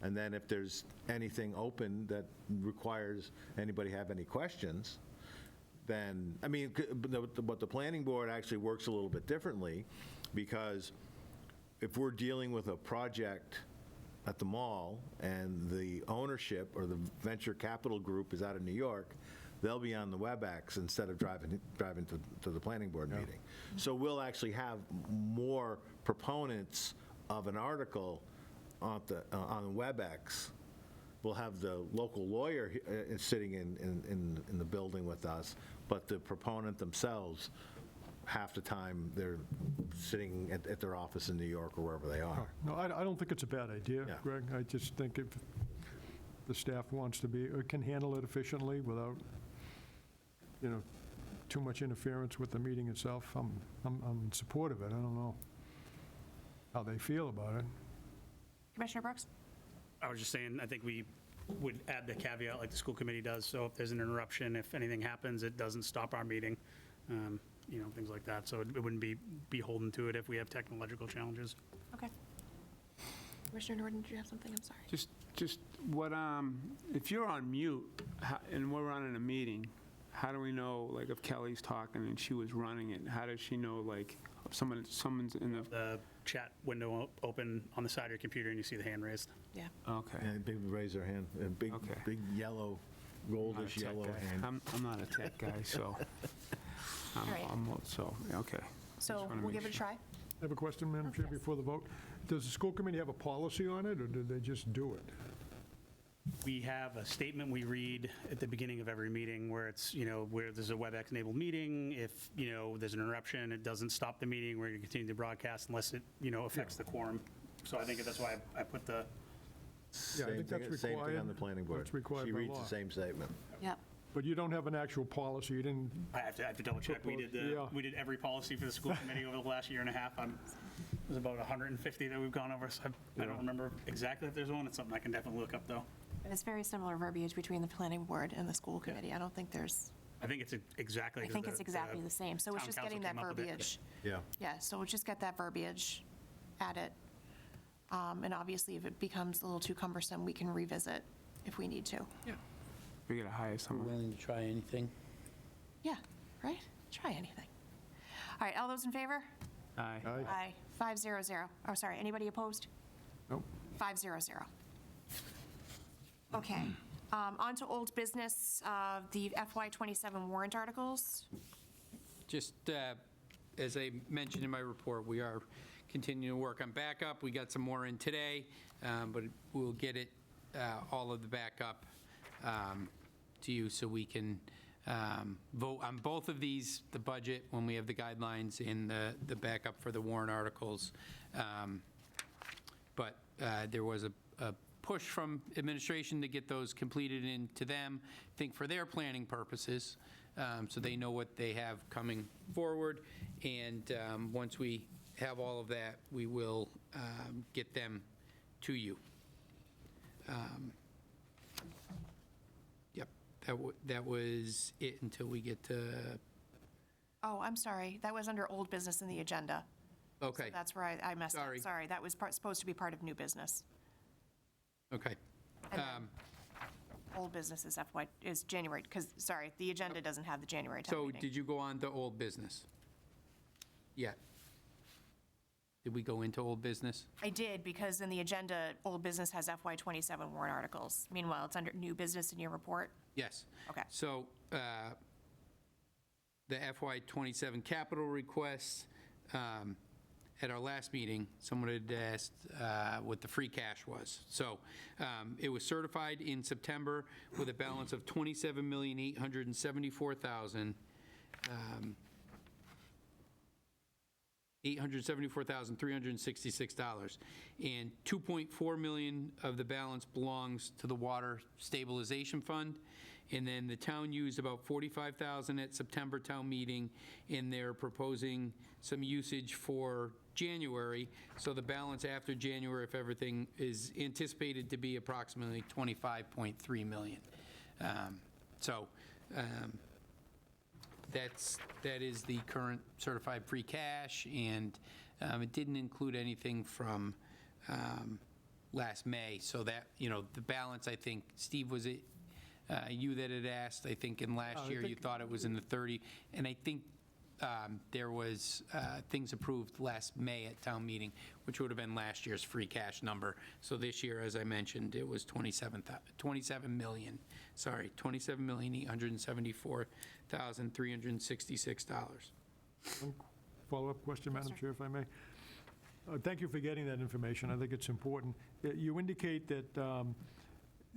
[SPEAKER 8] And then if there's anything open that requires anybody have any questions, then, I mean, but the planning board actually works a little bit differently, because if we're dealing with a project at the mall and the ownership or the venture capital group is out of New York, they'll be on the WebEx instead of driving to the planning board meeting. So we'll actually have more proponents of an article on the WebEx. We'll have the local lawyer sitting in the building with us, but the proponent themselves, half the time, they're sitting at their office in New York or wherever they are.
[SPEAKER 6] No, I don't think it's a bad idea,
[SPEAKER 8] Yeah.
[SPEAKER 6] Greg. I just think if the staff wants to be, or can handle it efficiently without, too much interference with the meeting itself, I'm in support of it. I don't know how they feel about it.
[SPEAKER 2] Commissioner Brooks?
[SPEAKER 3] I was just saying, I think we would add the caveat like the school committee does, so if there's an interruption, if anything happens, it doesn't stop our meeting, things like that. So it wouldn't be beholden to it if we have technological challenges.
[SPEAKER 2] Okay. Commissioner Norton, did you have something? I'm sorry.
[SPEAKER 5] Just what, if you're on mute and we're running a meeting, how do we know, like, if Kelly's talking and she was running it, how does she know, like, if someone's in the,
[SPEAKER 3] The chat window open on the side of your computer and you see the hand raised.
[SPEAKER 2] Yeah.
[SPEAKER 5] okay.
[SPEAKER 8] And people raise their hand, a big,
[SPEAKER 5] Okay.
[SPEAKER 8] big yellow,
[SPEAKER 5] I'm not a
[SPEAKER 8] goldish
[SPEAKER 5] tech
[SPEAKER 8] yellow
[SPEAKER 5] guy.
[SPEAKER 8] hand.
[SPEAKER 5] I'm not a tech guy, so,
[SPEAKER 2] right.
[SPEAKER 5] okay.
[SPEAKER 2] So
[SPEAKER 5] wanna
[SPEAKER 2] we'll
[SPEAKER 5] make
[SPEAKER 2] give it a
[SPEAKER 5] sure.
[SPEAKER 2] try.
[SPEAKER 6] I have a question, Madam Chair, before the vote. Does the school committee have a policy on it, or do they just do it?
[SPEAKER 3] We have a statement we read at the beginning of every meeting where it's, where there's a WebEx-enabled meeting. If, there's an interruption, it doesn't stop the meeting. We're going to continue to broadcast unless it, affects the quorum. So I think that's why I put the,
[SPEAKER 6] Yeah, I think that's
[SPEAKER 8] Same thing on
[SPEAKER 6] required.
[SPEAKER 8] the planning board.
[SPEAKER 6] That's required
[SPEAKER 8] She
[SPEAKER 6] by
[SPEAKER 8] reads
[SPEAKER 6] law.
[SPEAKER 8] the same statement.
[SPEAKER 2] Yep.
[SPEAKER 6] But you don't have an actual policy, you didn't,
[SPEAKER 3] I have to double check.
[SPEAKER 6] Yeah.
[SPEAKER 3] We did every policy for the school committee over the last year and a half. There's about 150 that we've gone over, so I don't remember exactly if there's one. It's something I can definitely look up, though.
[SPEAKER 2] And it's very similar verbiage between the planning board and the school committee. I don't think there's,
[SPEAKER 3] I think it's exactly.
[SPEAKER 2] I think it's exactly the same. So it's
[SPEAKER 3] town
[SPEAKER 2] just
[SPEAKER 3] council
[SPEAKER 2] getting that
[SPEAKER 3] came up with it.
[SPEAKER 2] verbiage.
[SPEAKER 8] Yeah.
[SPEAKER 2] Yeah, so we'll just get that verbiage, add it. And obviously, if it becomes a little too cumbersome, we can revisit if we need to.
[SPEAKER 5] We gotta hire someone.
[SPEAKER 7] Willing to try anything?
[SPEAKER 2] Yeah, right? Try anything. All right, all those in favor?
[SPEAKER 5] Aye.
[SPEAKER 2] Aye. 500. Oh, sorry, anybody opposed?
[SPEAKER 6] nope.
[SPEAKER 2] 500. Okay, on to old business, the FY27 warrant articles.
[SPEAKER 7] Just as I mentioned in my report, we are continuing to work on backup. We got some more in today, but we'll get it, all of the backup to you so we can vote on both of these, the budget, when we have the guidelines, and the backup for the warrant articles. But there was a push from administration to get those completed into them, I think for their planning purposes, so they know what they have coming forward. And once we have all of that, we will get them to you. Yep, that was it until we get to,
[SPEAKER 2] Oh, I'm sorry, that was under old business in the agenda.
[SPEAKER 7] okay,
[SPEAKER 2] So that's where I messed up.
[SPEAKER 7] Sorry.
[SPEAKER 2] Sorry, that was supposed to be part of new business.
[SPEAKER 7] okay.
[SPEAKER 2] And then old business is January, because, sorry, the agenda doesn't have the January town
[SPEAKER 7] So
[SPEAKER 2] meeting.
[SPEAKER 7] did you go on to old business? Yeah. Did we go into old business?
[SPEAKER 2] I did, because in the agenda, old business has FY27 warrant articles. Meanwhile, it's under new business in your report.
[SPEAKER 7] Yes.
[SPEAKER 2] Okay.
[SPEAKER 7] So the FY27 capital requests, at our last meeting, someone had asked what the free cash was. So it was certified in September with a balance of $27,874,000. $874,366. And $2.4 million of the balance belongs to the Water Stabilization Fund. And then the town used about $45,000 at September town meeting, and they're proposing some usage for January. So the balance after January, if everything, is anticipated to be approximately $25.3 million. That is the current certified free cash, and it didn't include anything from last May, so that, the balance, I think, Steve, was it You that had asked, I think in last year, you thought it was in the 30, and I think there was things approved last May at town meeting, which would have been last year's free cash number. So this year, as I mentioned, it was $27,874,366.
[SPEAKER 6] One follow-up question, Madam Chair, if I may. Thank you for getting that information. I think it's important. You indicate that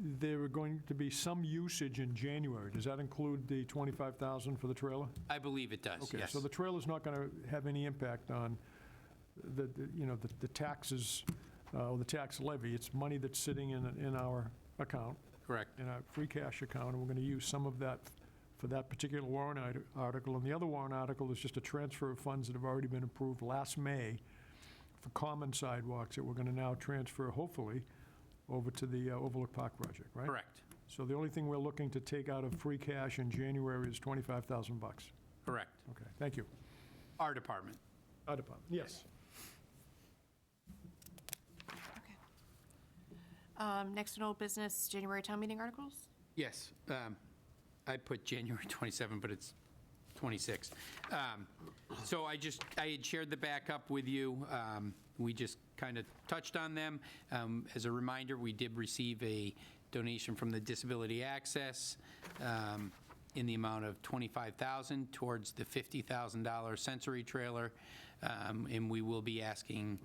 [SPEAKER 6] there are going to be some usage in January. Does that include the $25,000 for the trailer?
[SPEAKER 7] I believe it does,
[SPEAKER 6] Okay,
[SPEAKER 7] yes.
[SPEAKER 6] so the trailer's not going to have any impact on the taxes, or the tax levy. It's money that's sitting in our account,
[SPEAKER 7] Correct.
[SPEAKER 6] in our free cash account, and we're going to use some of that for that particular warrant article. And the other warrant article is just a transfer of funds that have already been approved last May for common sidewalks that we're going to now transfer, hopefully, over to the Overlook Park project, right?
[SPEAKER 7] Correct,
[SPEAKER 6] So the only thing we're looking to take out of free cash in January is $25,000.
[SPEAKER 7] correct.
[SPEAKER 6] Okay, thank you.
[SPEAKER 7] Our department.
[SPEAKER 6] Our department, yes.
[SPEAKER 2] Okay. Next in old business, January town meeting articles?
[SPEAKER 7] Yes, I put January 27, but it's 26. So I had shared the backup with you. We just kind of touched on them. As a reminder, we did receive a donation from the Disability Access in the amount of $25,000 towards the $50,000 sensory trailer. And we will be asking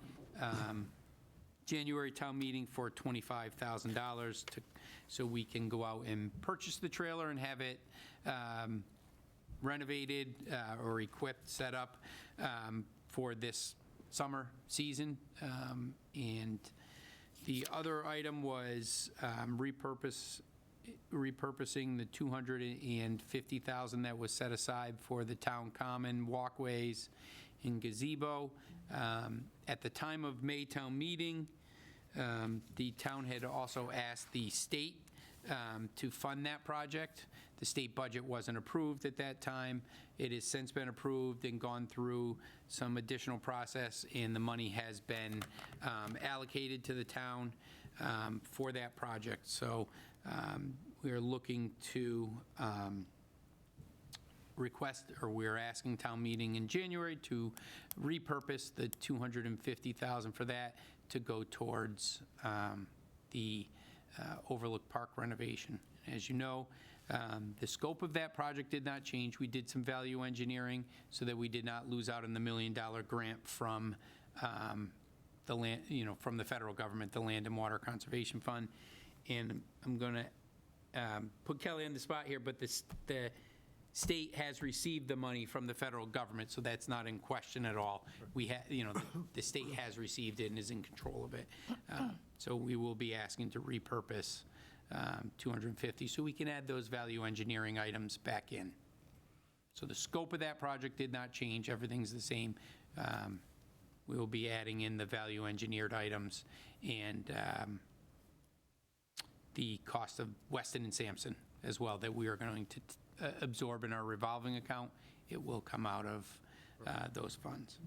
[SPEAKER 7] January town meeting for $25,000 so we can go out and purchase the trailer and have it renovated or equipped, set up for this summer season. And the other item was repurposing the $250,000 that was set aside for the town common walkways and gazebo. At the time of May town meeting, the town had also asked the state to fund that project. The state budget wasn't approved at that time. It has since been approved and gone through some additional process, and the money has been allocated to the town for that project. So we are looking to request, or we're asking town meeting in January to repurpose the $250,000 for that to go towards the Overlook Park renovation. As you know, the scope of that project did not change. We did some value engineering so that we did not lose out on the $1 million grant from the land, from the federal government, the Land and Water Conservation Fund. And I'm going to put Kelly on the spot here, but the state has received the money from the federal government, so that's not in question at all. We have, the state has received it and is in control of it. So we will be asking to repurpose 250, so we can add those value engineering items back in. So the scope of that project did not change. Everything's the same. We will be adding in the value engineered items and the cost of Weston and Sampson as well that we are going to absorb in our revolving account. It will come out of those funds.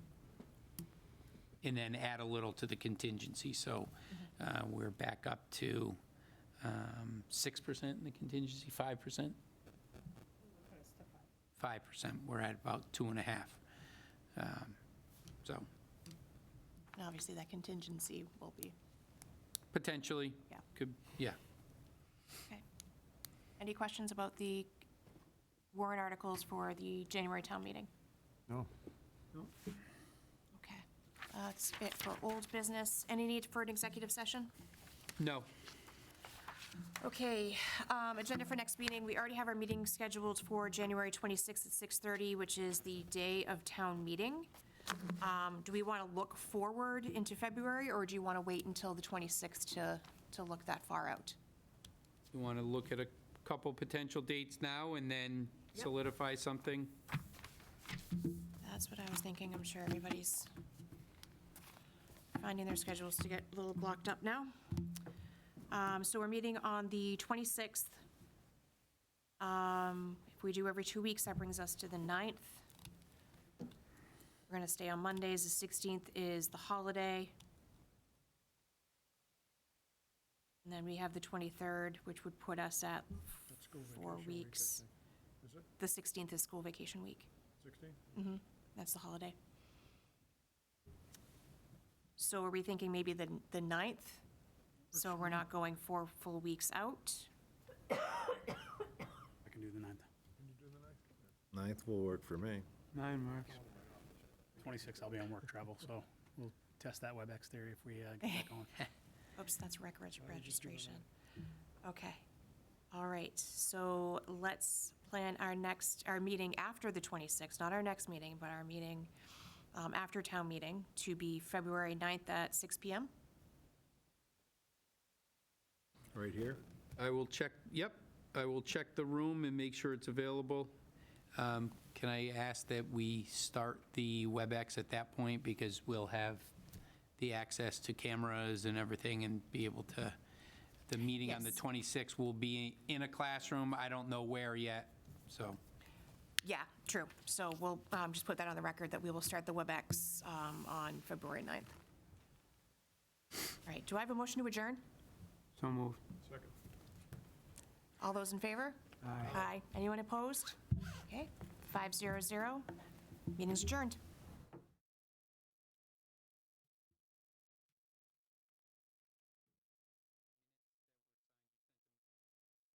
[SPEAKER 7] And then add a little to the contingency. So we're back up to 6% in the contingency, 5%? 5%. We're at about 2.5%. So
[SPEAKER 2] And obviously, that contingency will be,
[SPEAKER 7] potentially,
[SPEAKER 2] Yeah.
[SPEAKER 7] could, yeah.
[SPEAKER 2] okay. Any questions about the warrant articles for the January town meeting?
[SPEAKER 6] No?
[SPEAKER 2] Okay. That's it for old business. Any need for an executive session?
[SPEAKER 7] No.
[SPEAKER 2] Okay, agenda for next meeting. We already have our meeting scheduled for January 26th at 6:30, which is the day of town meeting. Do we want to look forward into February, or do you want to wait until the 26th to look that far out?
[SPEAKER 7] You want to look at a couple potential dates now and then
[SPEAKER 2] Yep.
[SPEAKER 7] solidify something?
[SPEAKER 2] That's what I was thinking. I'm sure everybody's finding their schedules to get a little blocked up now. So we're meeting on the 26th. If we do every 2 weeks, that brings us to the 9th. We're going to stay on Mondays. The 16th is the holiday. And then we have the 23rd, which would put us at 4 weeks.
[SPEAKER 6] Is it
[SPEAKER 2] The 16th is school vacation week.
[SPEAKER 6] 16?
[SPEAKER 2] That's the holiday. So are we thinking maybe the 9th? So we're not going 4 full weeks out?
[SPEAKER 3] I can do the 9th.
[SPEAKER 6] Can you do the 9th?
[SPEAKER 8] 9th will work for me.
[SPEAKER 5] 9 works.
[SPEAKER 3] 26th, I'll be on work travel, so we'll test that WebEx theory if we get that going.
[SPEAKER 2] Oops, that's registration. Okay. All right, so let's plan our meeting after the 26th, not our next meeting, but our meeting after town meeting to be February 9th at 6 PM.
[SPEAKER 8] Right here?
[SPEAKER 7] I will check, yep, I will check the room and make sure it's available. Can I ask that we start the WebEx at that point, because we'll have the access to cameras and everything and be able to, the meeting on the
[SPEAKER 2] Yes.
[SPEAKER 7] 26th will be in a classroom, I don't know where yet, so.
[SPEAKER 2] Yeah, true. So we'll just put that on the record that we will start the WebEx on February 9th. All right, do I have a motion to adjourn?
[SPEAKER 5] So moved.
[SPEAKER 6] Second.
[SPEAKER 2] All those in favor? Aye. Anyone opposed? Okay, 500. Meeting's adjourned.